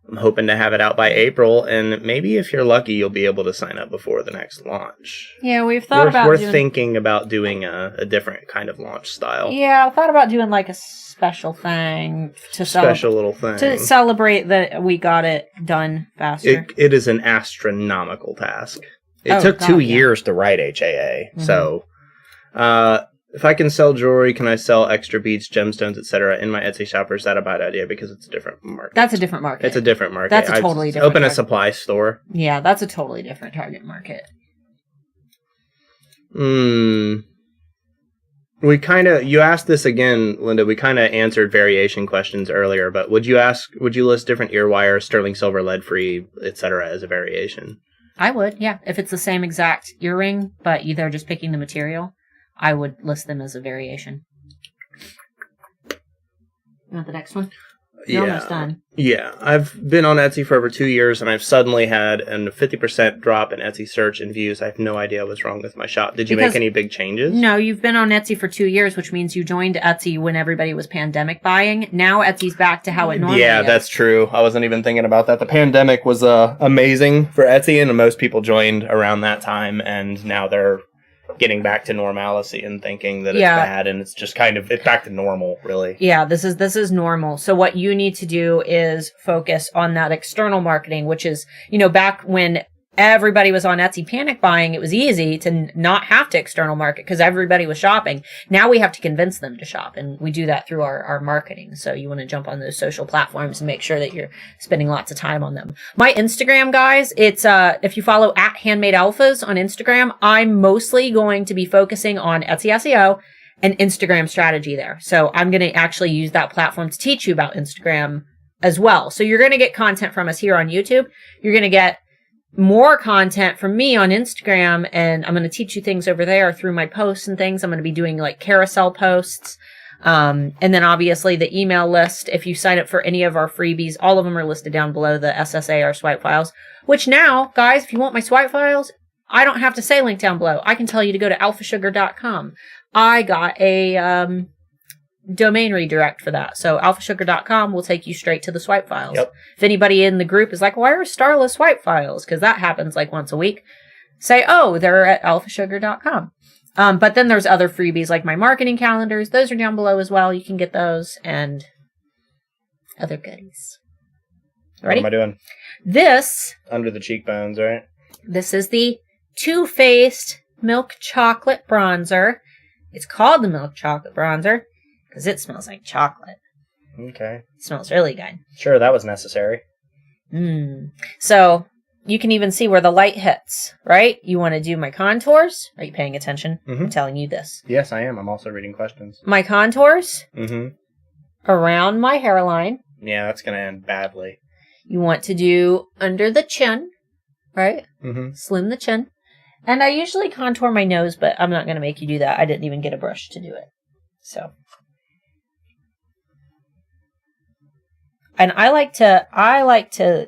[SPEAKER 1] I'm hoping to have it out by April, and maybe if you're lucky, you'll be able to sign up before the next launch.
[SPEAKER 2] Yeah, we've thought about
[SPEAKER 1] We're thinking about doing a different kind of launch style.
[SPEAKER 2] Yeah, I thought about doing like a special thing to
[SPEAKER 1] special little thing
[SPEAKER 2] to celebrate that we got it done faster.
[SPEAKER 1] It is an astronomical task. It took 2 years to write HAA. Mm-hmm. So, if I can sell jewelry, can I sell extra beads, gemstones, etc. in my Etsy shop, or is that a bad idea because it's a different market?
[SPEAKER 2] That's a different market.
[SPEAKER 1] It's a different market.
[SPEAKER 2] That's a totally different
[SPEAKER 1] Open
[SPEAKER 2] target.
[SPEAKER 1] a supply store.
[SPEAKER 2] Yeah, that's a totally different target market.
[SPEAKER 1] You asked this again, Linda. We kind of answered variation questions earlier, but would you list different ear wires, sterling silver, lead free, etc. as a variation?
[SPEAKER 2] I would, yeah. If it's the same exact earring, but they're just picking the material, I would list them as a variation. You want the next one? You're almost done.
[SPEAKER 1] Yeah. I've been on Etsy for over 2 years, and I've suddenly had a 50% drop in Etsy search and views. I have no idea what's wrong with my shop. Did you make any big changes?
[SPEAKER 2] No, you've been on Etsy for 2 years, which means you joined Etsy when everybody was pandemic buying. Now Etsy's back to how it normally is.
[SPEAKER 1] Yeah, that's true. I wasn't even thinking about that. The pandemic was amazing for Etsy, and most people joined around that time, and now they're getting back to normalcy and thinking that it's bad, and it's just it's back to normal, really.
[SPEAKER 2] Yeah, this is normal. So what you need to do is focus on that external marketing, which is, back when everybody was on Etsy panic buying, it was easy to not have to external market because everybody was shopping. Now we have to convince them to shop, and we do that through our marketing. So you want to jump on those social platforms and make sure that you're spending lots of time on them. My Instagram, guys, it's if you follow @HandmadeAlphas on Instagram, I'm mostly going to be focusing on Etsy SEO and Instagram strategy there. So I'm going to actually use that platform to teach you about Instagram as well. So you're going to get content from us here on YouTube. You're going to get more content from me on Instagram, and I'm going to teach you things over there through my posts and things. I'm going to be doing like carousel posts. And then obviously the email list. If you sign up for any of our freebies, all of them are listed down below, the SSA, our swipe files. Which now, guys, if you want my swipe files, I don't have to say link down below. I can tell you to go to alphasugar.com. I got a domain redirect for that. So alphasugar.com will take you straight to the swipe files.
[SPEAKER 1] Yep.
[SPEAKER 2] If anybody in the group is like, why are Starla swipe files? Because that happens like once a week. Say, oh, they're at alphasugar.com. But then there's other freebies like my marketing calendars. Those are down below as well. You can get those and other goodies. Ready?
[SPEAKER 1] What am I doing?
[SPEAKER 2] This.
[SPEAKER 1] Under the cheekbones, right?
[SPEAKER 2] This is the Too Faced Milk Chocolate Bronzer. It's called the Milk Chocolate Bronzer because it smells like chocolate.
[SPEAKER 1] Okay.
[SPEAKER 2] It smells really good.
[SPEAKER 1] Sure, that was necessary.
[SPEAKER 2] So you can even see where the light hits, right? You want to do my contours? Are you paying attention?
[SPEAKER 1] Mm-hmm.
[SPEAKER 2] I'm telling you this.
[SPEAKER 1] Yes, I am. I'm also reading questions.
[SPEAKER 2] My contours around my hairline.
[SPEAKER 1] Yeah, that's going to end badly.
[SPEAKER 2] You want to do under the chin, right? Slim the chin. And I usually contour my nose, but I'm not going to make you do that. I didn't even get a brush to do it. So. And I like to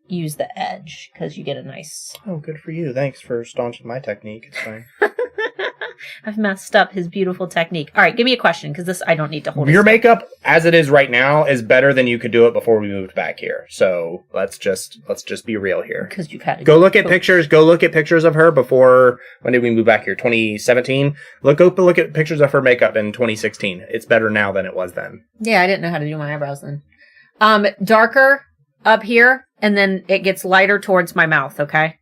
[SPEAKER 2] use the edge because you get a nice...
[SPEAKER 1] Oh, good for you. Thanks for staunching my technique. It's fine.
[SPEAKER 2] I've messed up his beautiful technique. All right, give me a question because this I don't need to hold.
[SPEAKER 1] Your makeup, as it is right now, is better than you could do it before we moved back here. So let's just be real here.
[SPEAKER 2] Because you've had
[SPEAKER 1] go look at pictures. Go look at pictures of her before. When did we move back here? 2017. Look at pictures of her makeup in 2016. It's better now than it was then.
[SPEAKER 2] Yeah, I didn't know how to do my eyebrows then. Darker up here, and then it gets lighter towards my mouth. Okay.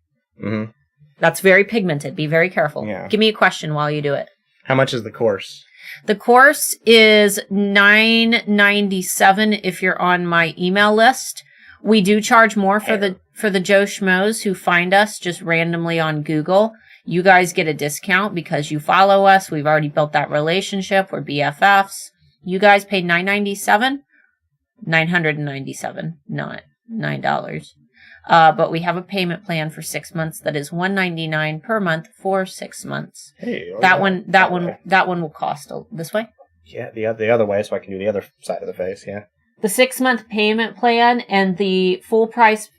[SPEAKER 2] That's very pigmented. Be very careful.
[SPEAKER 1] Yeah.
[SPEAKER 2] Give me a question while you do it.
[SPEAKER 1] How much is the course?
[SPEAKER 2] The course is $9.97 if you're on my email list. We do charge more for the 𝔸𝕗𝕒𝕚𝕒 who find us just randomly on Google. You guys get a discount because you follow us. We've already built that relationship. We're BFFs. You guys paid $9.97, $997, not $9. But we have a payment plan for 6 months that is $199 per month for 6 months.
[SPEAKER 1] Hey,
[SPEAKER 2] that one will cost this way.
[SPEAKER 1] Yeah, the other way, so I can do the other side of the face. Yeah.
[SPEAKER 2] The 6-month payment plan and the full price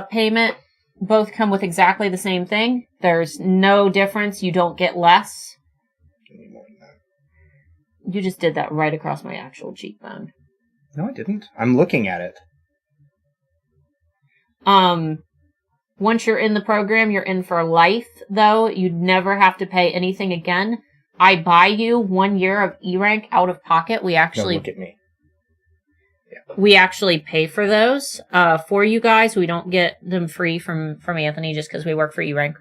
[SPEAKER 2] payment both come with exactly the same thing. There's no difference. You don't get less. You just did that right across my actual cheekbone.
[SPEAKER 1] No, I didn't. I'm looking at it.
[SPEAKER 2] Once you're in the program, you're in for life, though. You'd never have to pay anything again. I buy you 1 year of E-Rank out of pocket. We actually...
[SPEAKER 1] No, look at me. Yeah.
[SPEAKER 2] We actually pay for those, for you guys. We don't get them free from Anthony just because we work for E-Rank.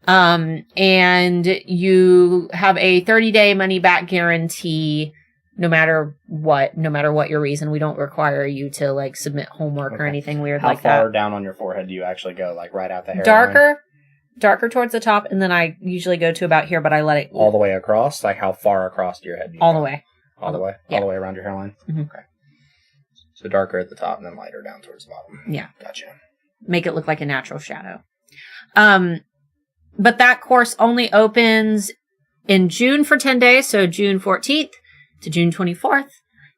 [SPEAKER 2] And you have a 30-day money-back guarantee no matter what your reason. We don't require you to like submit homework or anything weird like that.
[SPEAKER 1] How far down on your forehead do you actually go? Like right out the hairline?
[SPEAKER 2] Darker towards the top, and then I usually go to about here, but I let it
[SPEAKER 1] all the way across. Like how far across your head?
[SPEAKER 2] All the way.
[SPEAKER 1] All the way.
[SPEAKER 2] Yeah.
[SPEAKER 1] All the way around your hairline. Okay. So darker at the top and then lighter down towards the bottom.
[SPEAKER 2] Yeah.
[SPEAKER 1] Gotcha.
[SPEAKER 2] Make it look like a natural shadow. But that course only opens in June for 10 days, so June 14th. To June 24th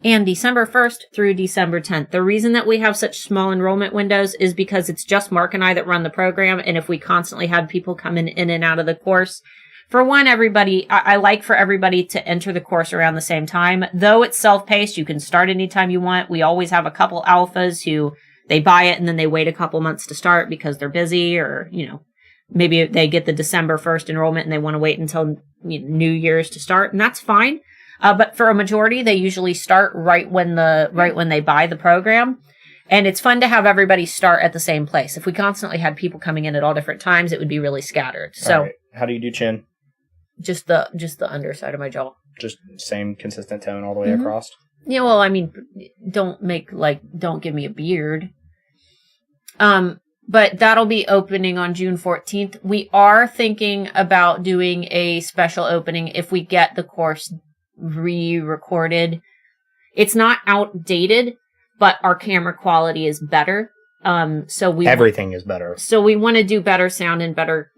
[SPEAKER 2] and December 1st through December 10th. The reason that we have such small enrollment windows is because it's just Mark and I that run the program. And if we constantly had people coming in and out of the course, for one, I like for everybody to enter the course around the same time. Though it's self-paced, you can start anytime you want. We always have a couple alphas who they buy it and then they wait a couple months to start because they're busy or, maybe they get the December 1st enrollment and they want to wait until New Year's to start. And that's fine. But for a majority, they usually start right when they buy the program. And it's fun to have everybody start at the same place. If we constantly had people coming in at all different times, it would be really scattered. So
[SPEAKER 1] right. How do you do chin?
[SPEAKER 2] Just the underside of my jaw.
[SPEAKER 1] Just same consistent tone all the way across?
[SPEAKER 2] Yeah, well, I mean, don't give me a beard. But that'll be opening on June 14th. We are thinking about doing a special opening if we get the course re-recorded. It's not outdated, but our camera quality is better. So everything
[SPEAKER 1] is better.
[SPEAKER 2] So we want to do better sound and better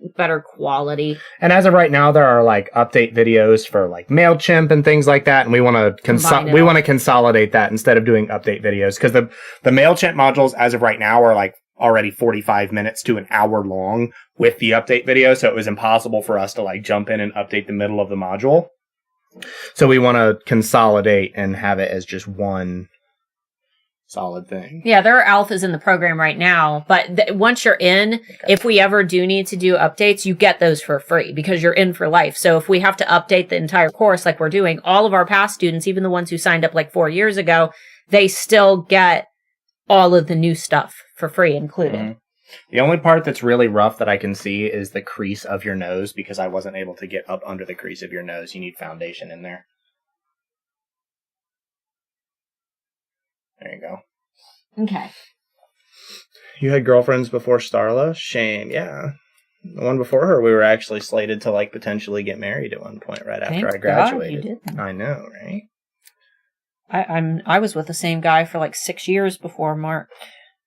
[SPEAKER 2] quality.
[SPEAKER 1] And as of right now, there are like update videos for like MailChimp and things like that, and we want to consolidate that instead of doing update videos because the MailChimp modules as of right now are like already 45 minutes to an hour long with the update video, so it was impossible for us to like jump in and update the middle of the module. So we want to consolidate and have it as just one solid thing.
[SPEAKER 2] Yeah, there are alphas in the program right now, but once you're in, if we ever do need to do updates, you get those for free because you're in for life. So if we have to update the entire course like we're doing, all of our past students, even the ones who signed up like 4 years ago, they still get all of the new stuff for free included.
[SPEAKER 1] Mm-hmm. The only part that's really rough that I can see is the crease of your nose, because I wasn't able to get up under the crease of your nose. You need foundation in there. There you go.
[SPEAKER 2] Okay.
[SPEAKER 1] You had girlfriends before Starla? Shame, yeah. The one before her, we were actually slated to like potentially get married at one point right after I graduated.
[SPEAKER 2] God you didn't.
[SPEAKER 1] I know, right?
[SPEAKER 2] I was with the same guy for like 6 years before Marc,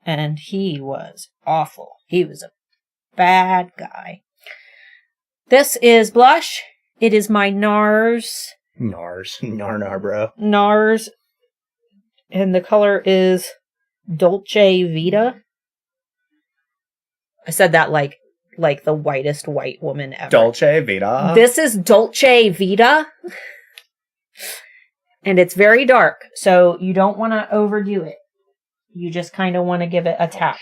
[SPEAKER 2] and he was awful. He was a bad guy. This is blush. It is my NARS.
[SPEAKER 1] Bro.
[SPEAKER 2] NARS. And the color is 𝔸𝕚𝕚𝕚𝕒𝕚𝕚. I said that like the whitest white woman ever.
[SPEAKER 1] Dolce Vita.
[SPEAKER 2] This is Dolce Vita. And it's very dark, so you don't want to overdo it. You just kind of want to give it a tap.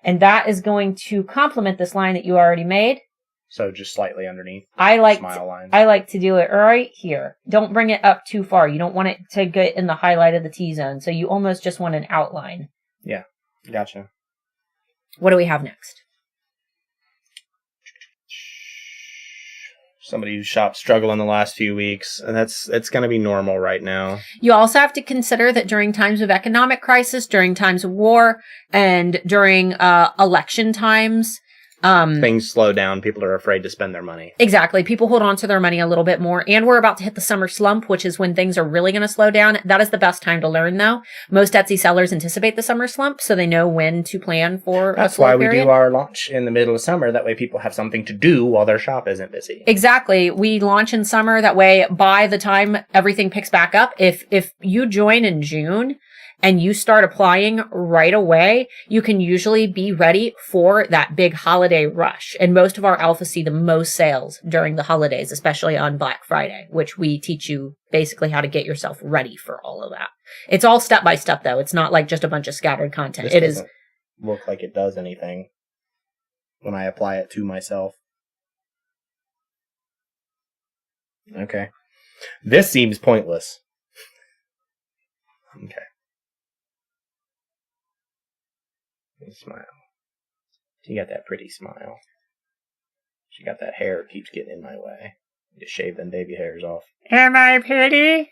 [SPEAKER 2] And that is going to complement this line that you already made.
[SPEAKER 1] So just slightly underneath.
[SPEAKER 2] Smile lines. I like to do it right here. Don't bring it up too far. You don't want it to get in the highlight of the T-zone. So you almost just want an outline.
[SPEAKER 1] Yeah, gotcha.
[SPEAKER 2] What do we have next?
[SPEAKER 1] Somebody who's shop struggling the last few weeks, and it's going to be normal right now.
[SPEAKER 2] You also have to consider that during times of economic crisis, during times of war, and during election times,
[SPEAKER 1] things slow down. People are afraid to spend their money.
[SPEAKER 2] Exactly. People hold on to their money a little bit more. And we're about to hit the summer slump, which is when things are really going to slow down. That is the best time to learn, though. Most Etsy sellers anticipate the summer slump, so they know when to plan for
[SPEAKER 1] That's
[SPEAKER 2] a slow
[SPEAKER 1] why
[SPEAKER 2] period.
[SPEAKER 1] we do our launch in the middle of summer. That way people have something to do while their shop isn't busy.
[SPEAKER 2] Exactly. We launch in summer. That way, by the time everything picks back up, if you join in June and you start applying right away, you can usually be ready for that big holiday rush. And most of our alphas see the most sales during the holidays, especially on Black Friday, which we teach you basically how to get yourself ready for all of that. It's all step by step, though. It's not like just a bunch of scattered content.
[SPEAKER 1] This doesn't look like it does anything when I apply it to myself. Okay. This seems pointless. Okay. Smile. She got that pretty smile. She got that hair that keeps getting in my way. Just shave them baby hairs off.
[SPEAKER 2] Am I pretty?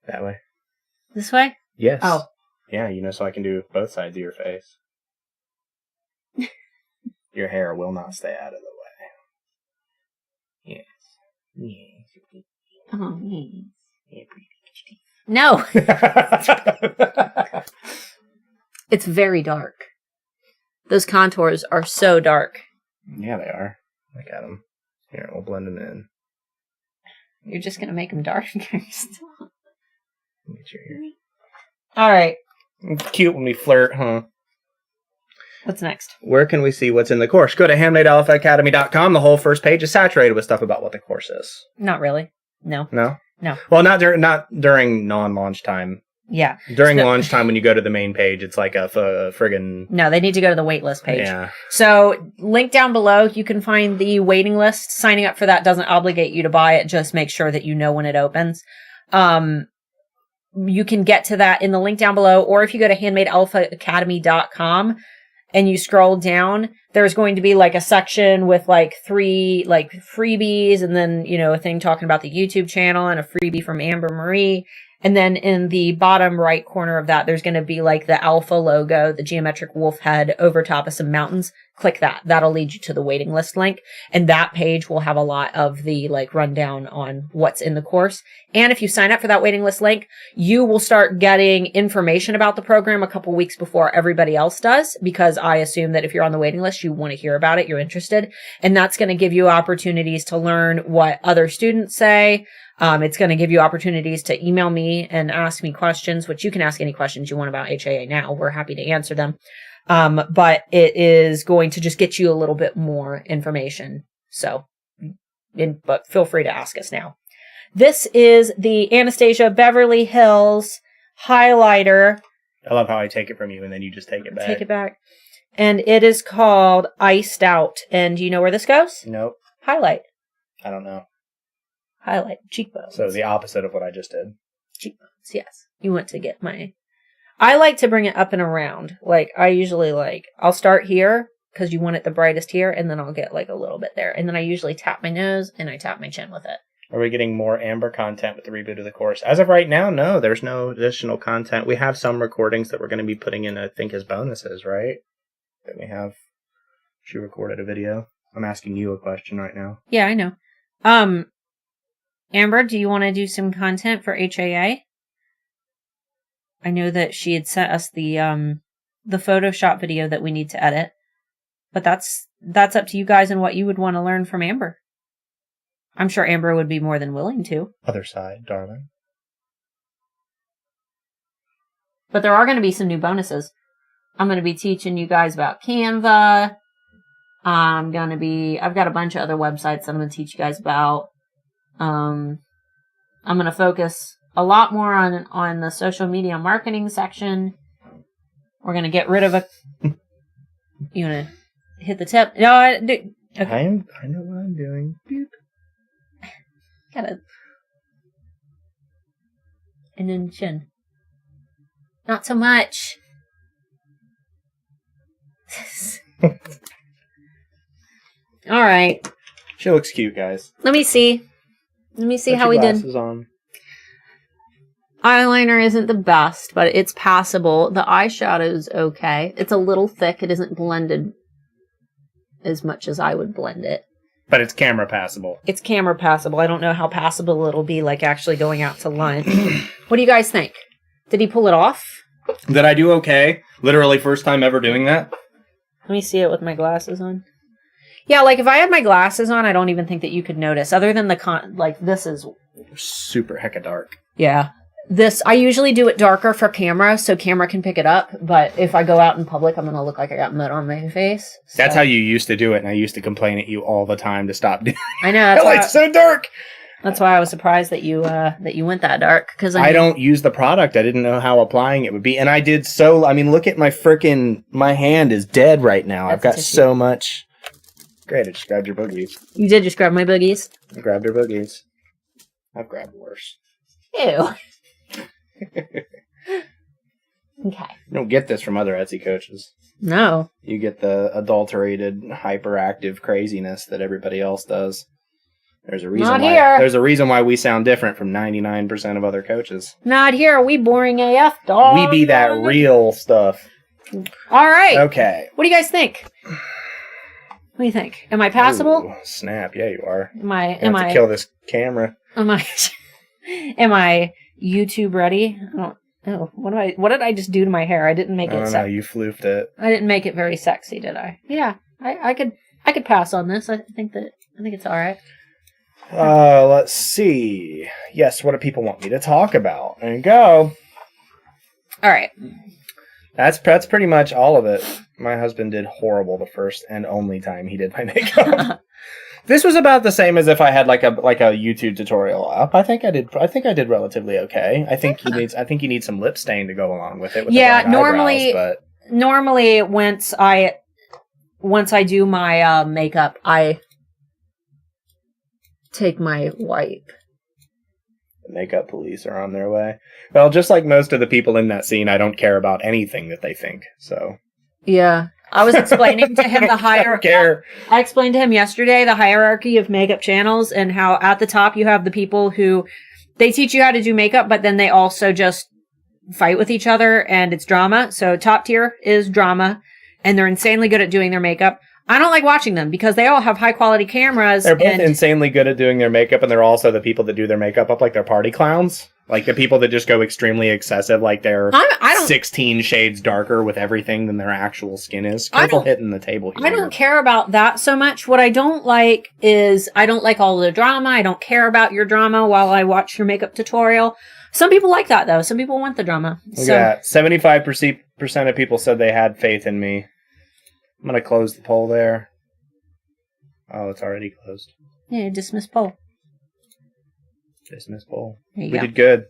[SPEAKER 1] That way?
[SPEAKER 2] This way?
[SPEAKER 1] Yes.
[SPEAKER 2] Oh.
[SPEAKER 1] Yeah, so I can do both sides of your face. Your hair will not stay out of the way. Yes. Yes.
[SPEAKER 2] Oh, yes.
[SPEAKER 1] Yeah, pretty.
[SPEAKER 2] No. It's very dark. Those contours are so dark.
[SPEAKER 1] Yeah, they are. Look at them. Here, we'll blend them in.
[SPEAKER 2] You're just going to make them darker. Stop.
[SPEAKER 1] Get your hair.
[SPEAKER 2] All right.
[SPEAKER 1] It's cute when we flirt, huh?
[SPEAKER 2] What's next?
[SPEAKER 1] Where can we see what's in the course? Go to handmadealphaacademy.com. The whole first page is saturated with stuff about what the course is.
[SPEAKER 2] Not really. No.
[SPEAKER 1] No?
[SPEAKER 2] No.
[SPEAKER 1] Well, not during non-launch time.
[SPEAKER 2] Yeah.
[SPEAKER 1] During launch time, when you go to the main page, it's like a friggin'...
[SPEAKER 2] No, they need to go to the waitlist page.
[SPEAKER 1] Yeah.
[SPEAKER 2] So, link down below, you can find the waiting list. Signing up for that doesn't obligate you to buy it. Just make sure that you know when it opens. You can get to that in the link down below, or if you go to handmadealphaacademy.com and you scroll down, there's going to be like a section with like 3 like freebies, and then, a thing talking about the YouTube channel and a freebie from Amber Marie. And then in the bottom right corner of that, there's going to be like the alpha logo, the geometric wolf head over top of some mountains. click that. That'll lead you to the waiting list link. And that page will have a lot of the like rundown on what's in the course. And if you sign up for that waiting list link, you will start getting information about the program a couple weeks before everybody else does, because I assume that if you're on the waiting list, you want to hear about it, you're interested. And that's going to give you opportunities to learn what other students say. It's going to give you opportunities to email me and ask me questions, which you can ask any questions you want about HAA now. We're happy to answer them. But it is going to just get you a little bit more information. So, but feel free to ask us now. This is the Anastasia Beverly Hills highlighter.
[SPEAKER 1] I love how I take it from you and then you just take it back.
[SPEAKER 2] Take it back. And it is called Iced Out. And do you know where this goes?
[SPEAKER 1] Nope.
[SPEAKER 2] Highlight.
[SPEAKER 1] I don't know.
[SPEAKER 2] Highlight. Cheekbones.
[SPEAKER 1] So the opposite of what I just did.
[SPEAKER 2] Cheekbones, yes. You want to get my... I like to bring it up and around. Like, I usually I'll start here because you want it the brightest here, and then I'll get like a little bit there. And then I usually tap my nose and I tap my chin with it.
[SPEAKER 1] Are we getting more Amber content with the reboot of the course? As of right now, no. There's no additional content. We have some recordings that we're going to be putting in, I think, as bonuses, right? That we have. She recorded a video. I'm asking you a question right now.
[SPEAKER 2] Yeah, I know. Amber, do you want to do some content for HAA? I know that she had sent us the Photoshop video that we need to edit, but that's up to you guys and what you would want to learn from Amber. I'm sure Amber would be more than willing to.
[SPEAKER 1] Other side, darling.
[SPEAKER 2] But there are going to be some new bonuses. I'm going to be teaching you guys about Canva. I've got a bunch of other websites that I'm going to teach you guys about. I'm going to focus a lot more on the social media marketing section. We're going to get rid of you want to hit the tip? No, okay.
[SPEAKER 1] I know what I'm doing. Beep.
[SPEAKER 2] And then chin. Not so much. All right.
[SPEAKER 1] She looks cute, guys.
[SPEAKER 2] Let me see how we did.
[SPEAKER 1] On.
[SPEAKER 2] Eyeliner isn't the best, but it's passable. The eyeshadow's okay. It's a little thick. It isn't blended as much as I would blend it.
[SPEAKER 1] But it's camera passable.
[SPEAKER 2] It's camera passable. I don't know how passable it'll be, like actually going out to lunch. What do you guys think? Did he pull it off?
[SPEAKER 1] Did I do okay? Literally first time ever doing that.
[SPEAKER 2] Let me see it with my glasses on. Yeah, like if I had my glasses on, I don't even think that you could notice. Other than this is
[SPEAKER 1] super hecka dark.
[SPEAKER 2] Yeah. I usually do it darker for camera, so camera can pick it up. But if I go out in public, I'm going to look like I got mud on my face. So.
[SPEAKER 1] That's how you used to do it, and I used to complain at you all the time to stop doing it.
[SPEAKER 2] I know. That's
[SPEAKER 1] why it's so dark.
[SPEAKER 2] That's why I was surprised that you went that dark. Because
[SPEAKER 1] I don't use the product. I didn't know how applying it would be. And I did look at my hand is dead right now. I've got so much. Great, I just grabbed your boogies.
[SPEAKER 2] You did just grab my boogies?
[SPEAKER 1] I grabbed her boogies. I've grabbed worse.
[SPEAKER 2] Ew. Okay.
[SPEAKER 1] You don't get this from other Etsy coaches.
[SPEAKER 2] No.
[SPEAKER 1] You get the adulterated, hyperactive craziness that everybody else does. There's a reason
[SPEAKER 2] Not here.
[SPEAKER 1] There's a reason why we sound different from 99% of other coaches.
[SPEAKER 2] Not here. We boring AF, dog.
[SPEAKER 1] We be that real stuff.
[SPEAKER 2] All right.
[SPEAKER 1] Okay.
[SPEAKER 2] What do you guys think? What do you think? Am I passable?
[SPEAKER 1] Ooh, snap! Yeah, you are.
[SPEAKER 2] Am I?
[SPEAKER 1] You have to kill this camera.
[SPEAKER 2] Am I YouTube ready? What did I just do to my hair? I didn't make it.
[SPEAKER 1] No, you floofed it.
[SPEAKER 2] I didn't make it very sexy, did I? Yeah, I could pass on this. I think it's all right.
[SPEAKER 1] Let's see. Yes, what do people want me to talk about? There you go.
[SPEAKER 2] All right.
[SPEAKER 1] That's pretty much all of it. My husband did horrible the first and only time he did my makeup. This was about the same as if I had like a YouTube tutorial up. I think I did relatively okay. I think you need some lip stain to go along with it. With
[SPEAKER 2] normally once I do my makeup, I take my wipe.
[SPEAKER 1] The makeup police are on their way. Well, just like most of the people in that scene, I don't care about anything that they think. So
[SPEAKER 2] yeah. I was explaining to him the hierarchy. I explained to him yesterday the hierarchy of makeup channels and how at the top you have the people who they teach you how to do makeup, but then they also just fight with each other and it's drama. So top tier is drama and they're insanely good at doing their makeup. I don't like watching them because they all have high quality cameras.
[SPEAKER 1] They're both insanely good at doing their makeup, and they're also the people that do their makeup up like they're party clowns. Like the people that just go extremely excessive, like they're 16 shades darker with everything than their actual skin is. Careful hitting the table here.
[SPEAKER 2] I don't care about that so much. What I don't like is I don't like all the drama. I don't care about your drama while I watch your makeup tutorial. Some people like that, though. Some people want the drama.
[SPEAKER 1] Look at that. 75% of people said they had faith in me. I'm going to close the poll there. Oh, it's already closed.
[SPEAKER 2] Yeah, dismiss poll.
[SPEAKER 1] Dismiss poll.
[SPEAKER 2] We
[SPEAKER 1] did good.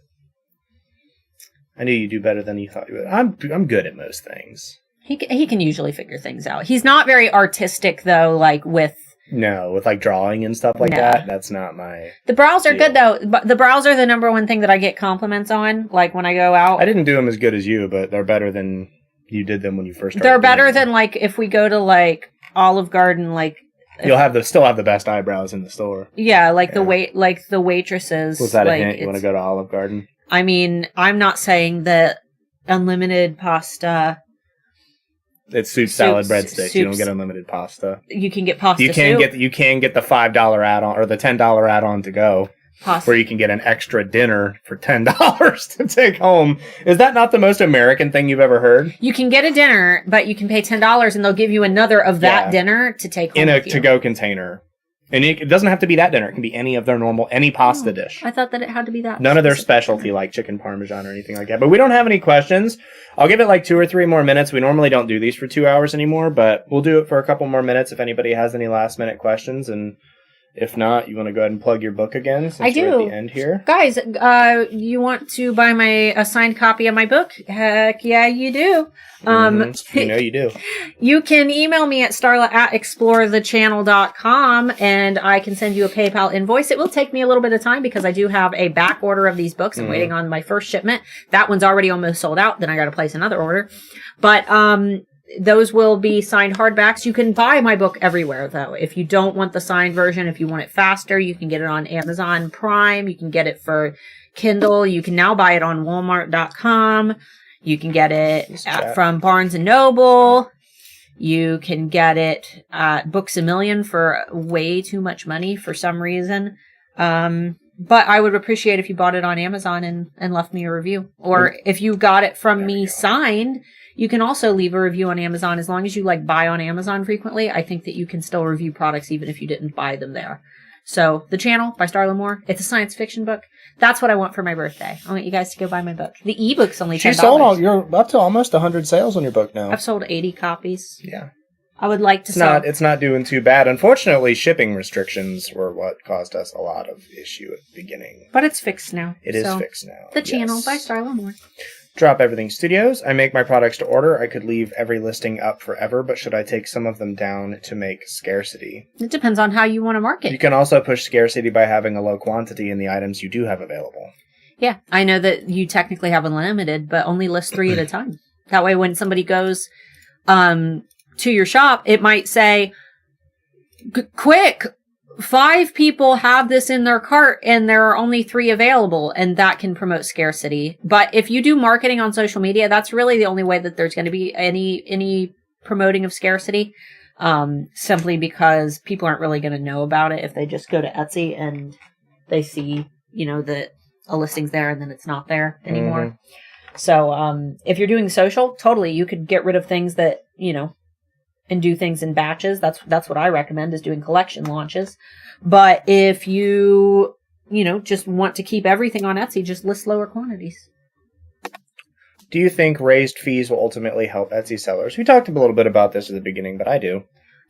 [SPEAKER 1] I knew you'd do better than you thought you would. I'm good at most things.
[SPEAKER 2] He can usually figure things out. He's not very artistic, though, like with...
[SPEAKER 1] No, with like drawing and stuff like that. That's not my...
[SPEAKER 2] The brows are good, though. But the brows are the number one thing that I get compliments on, like when I go out.
[SPEAKER 1] I didn't do them as good as you, but they're better than you did them when you first started.
[SPEAKER 2] They're better than, like, if we go to, like, Olive Garden, like...
[SPEAKER 1] You'll still have the best eyebrows in the store.
[SPEAKER 2] Yeah, like the waitresses.
[SPEAKER 1] Was that a hint? You want to go to Olive Garden?
[SPEAKER 2] I mean, I'm not saying that unlimited pasta.
[SPEAKER 1] It's soup, salad, breadsticks. You don't get unlimited pasta.
[SPEAKER 2] You can get pasta.
[SPEAKER 1] You can get the $5 add-on or the $10 add-on to go.
[SPEAKER 2] Pasta.
[SPEAKER 1] Where you can get an extra dinner for $10 to take home. Is that not the most American thing you've ever heard?
[SPEAKER 2] You can get a dinner, but you can pay $10 and they'll give you another of that dinner to take home
[SPEAKER 1] in a to-go container. And it doesn't have to be that dinner. It can be any of their any pasta dish.
[SPEAKER 2] I thought that it had to be that.
[SPEAKER 1] None of their specialty, like chicken parmesan or anything like that. But we don't have any questions. I'll give it like 2 or 3 more minutes. We normally don't do these for 2 hours anymore, but we'll do it for a couple more minutes if anybody has any last-minute questions. And if not, you want to go ahead and plug your book again? Since
[SPEAKER 2] I do.
[SPEAKER 1] We're at the end here.
[SPEAKER 2] Guys, you want to buy a signed copy of my book? Heck yeah, you do.
[SPEAKER 1] You know you do.
[SPEAKER 2] You can email me at starla@explorethechannel.com and I can send you a PayPal invoice. It will take me a little bit of time because I do have a back order of these books. I'm waiting on my first shipment. That one's already almost sold out. Then I got to place another order. But, those will be signed hardbacks. You can buy my book everywhere, though. If you don't want the signed version, if you want it faster, you can get it on Amazon Prime. You can get it for Kindle. You can now buy it on Walmart.com. You can get it from Barnes & Noble. You can get it at 𝔸𝕚𝕚𝕒 for way too much money for some reason. But I would appreciate if you bought it on Amazon and left me a review. Or if you got it from me signed, you can also leave a review on Amazon. As long as you buy on Amazon frequently, I think that you can still review products even if you didn't buy them there. So, The Channel by Starla 𝔬𝕝𝕝. It's a science fiction book. That's what I want for my birthday. I want you guys to go buy my book. The ebook's only $10.
[SPEAKER 1] You sold you're up to almost 100 sales on your book now.
[SPEAKER 2] I've sold 80 copies.
[SPEAKER 1] Yeah.
[SPEAKER 2] I would like to sell.
[SPEAKER 1] It's not doing too bad. Unfortunately, shipping restrictions were what caused us a lot of issue at the beginning.
[SPEAKER 2] But it's fixed now.
[SPEAKER 1] It is fixed now.
[SPEAKER 2] The Channel by Starla 𝔬𝕝𝕝.
[SPEAKER 1] Drop Everything Studios. I make my products to order. I could leave every listing up forever, but should I take some of them down to make scarcity?
[SPEAKER 2] It depends on how you want to market.
[SPEAKER 1] You can also push scarcity by having a low quantity in the items you do have available.
[SPEAKER 2] Yeah, I know that you technically have unlimited, but only list 3 at a time. That way when somebody goes to your shop, it might say, quick, 5 people have this in their cart and there are only 3 available, and that can promote scarcity. But if you do marketing on social media, that's really the only way that there's going to be any promoting of scarcity, simply because people aren't really going to know about it if they just go to Etsy and they see, that a listing's there and then it's not there anymore. Mm-hmm. So if you're doing social, totally, you could get rid of things that, and do things in batches. That's what I recommend, is doing collection launches. But if you, just want to keep everything on Etsy, just list lower quantities.
[SPEAKER 1] Do you think raised fees will ultimately help Etsy sellers? We talked a little bit about this at the beginning, but I do.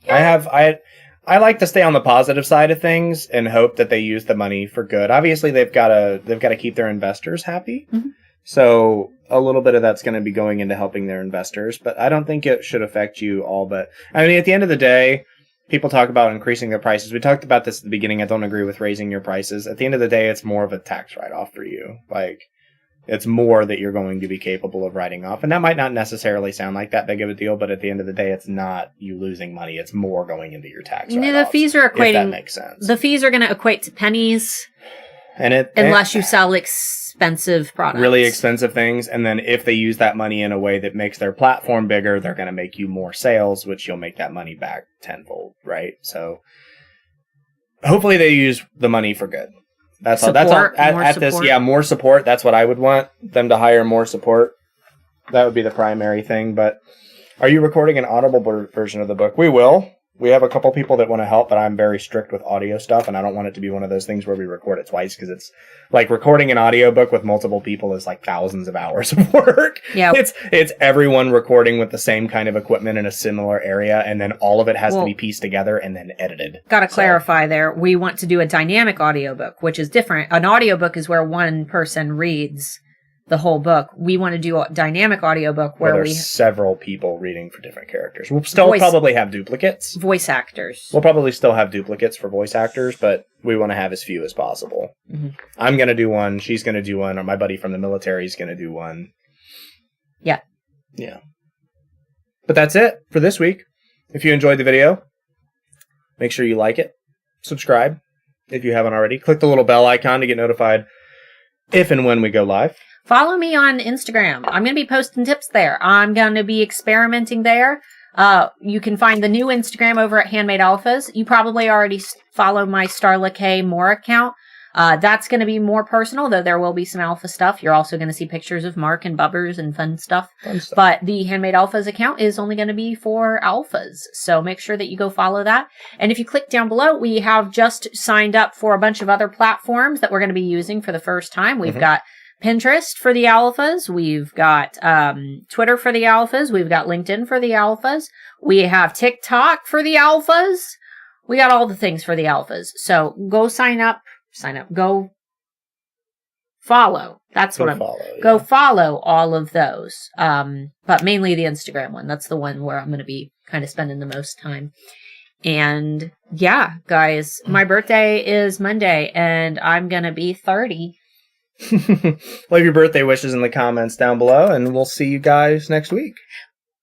[SPEAKER 1] Yeah. I like to stay on the positive side of things and hope that they use the money for good. Obviously, they've got to keep their investors happy. Mm-hmm. So a little bit of that's going to be going into helping their investors, but I don't think it should affect you all. But I mean, at the end of the day, people talk about increasing their prices. We talked about this at the beginning. I don't agree with raising your prices. At the end of the day, it's more of a tax write-off for you. It's more that you're going to be capable of writing off. And that might not necessarily sound like that big of a deal, but at the end of the day, it's not you losing money. It's more going into your tax write-offs.
[SPEAKER 2] The fees are equating.
[SPEAKER 1] If that makes sense.
[SPEAKER 2] The fees are going to equate to pennies.
[SPEAKER 1] And
[SPEAKER 2] unless you sell expensive products.
[SPEAKER 1] Really expensive things. And then if they use that money in a way that makes their platform bigger, they're going to make you more sales, which you'll make that money back tenfold, right? So hopefully they use the money for good. That's all. This. Yeah, more support. That's what I would want them to hire, more support. That would be the primary thing. But are you recording an audible version of the book? We will. We have a couple people that want to help, but I'm very strict with audio stuff, and I don't want it to be one of those things where we record it twice, because it's like recording an audiobook with multiple people is like thousands of hours of work.
[SPEAKER 2] Yeah.
[SPEAKER 1] It's everyone recording with the same kind of equipment in a similar area, and then all of it has to be pieced together and then edited.
[SPEAKER 2] Got to clarify there. We want to do a dynamic audiobook, which is different. An audiobook is where one person reads the whole book. We want to do a dynamic audiobook where there's
[SPEAKER 1] several people reading for different characters. We'll still probably have duplicates.
[SPEAKER 2] Voice actors.
[SPEAKER 1] We'll probably still have duplicates for voice actors, but we want to have as few as possible. Mm-hmm. I'm going to do one. She's going to do one. Or my buddy from the military is going to do one.
[SPEAKER 2] Yeah.
[SPEAKER 1] Yeah. But that's it for this week. If you enjoyed the video, make sure you like it. Subscribe if you haven't already. Click the little bell icon to get notified if and when we go live.
[SPEAKER 2] Follow me on Instagram. I'm going to be posting tips there. I'm going to be experimenting there. You can find the new Instagram over at Handmade Alphas. You probably already follow my Starla 𝔸𝕚𝕚𝕒𝕟 account. That's going to be more personal, though there will be some alpha stuff. You're also going to see pictures of Marc and Bubbers and fun stuff. But the Handmade Alphas account is only going to be for alphas. So make sure that you go follow that. And if you click down below, we have just signed up for a bunch of other platforms that we're going to be using for the first time. We've got Pinterest for the alphas. We've got Twitter for the alphas. We've got LinkedIn for the alphas. We have TikTok for the alphas. We got all the things for the alphas. So go sign up, go follow. Go follow all of those. But mainly the Instagram one. That's the one where I'm going to be kind of spending the most time. And yeah, guys, my birthday is Monday and I'm going to be 30.
[SPEAKER 1] Leave your birthday wishes in the comments down below, and we'll see you guys next week.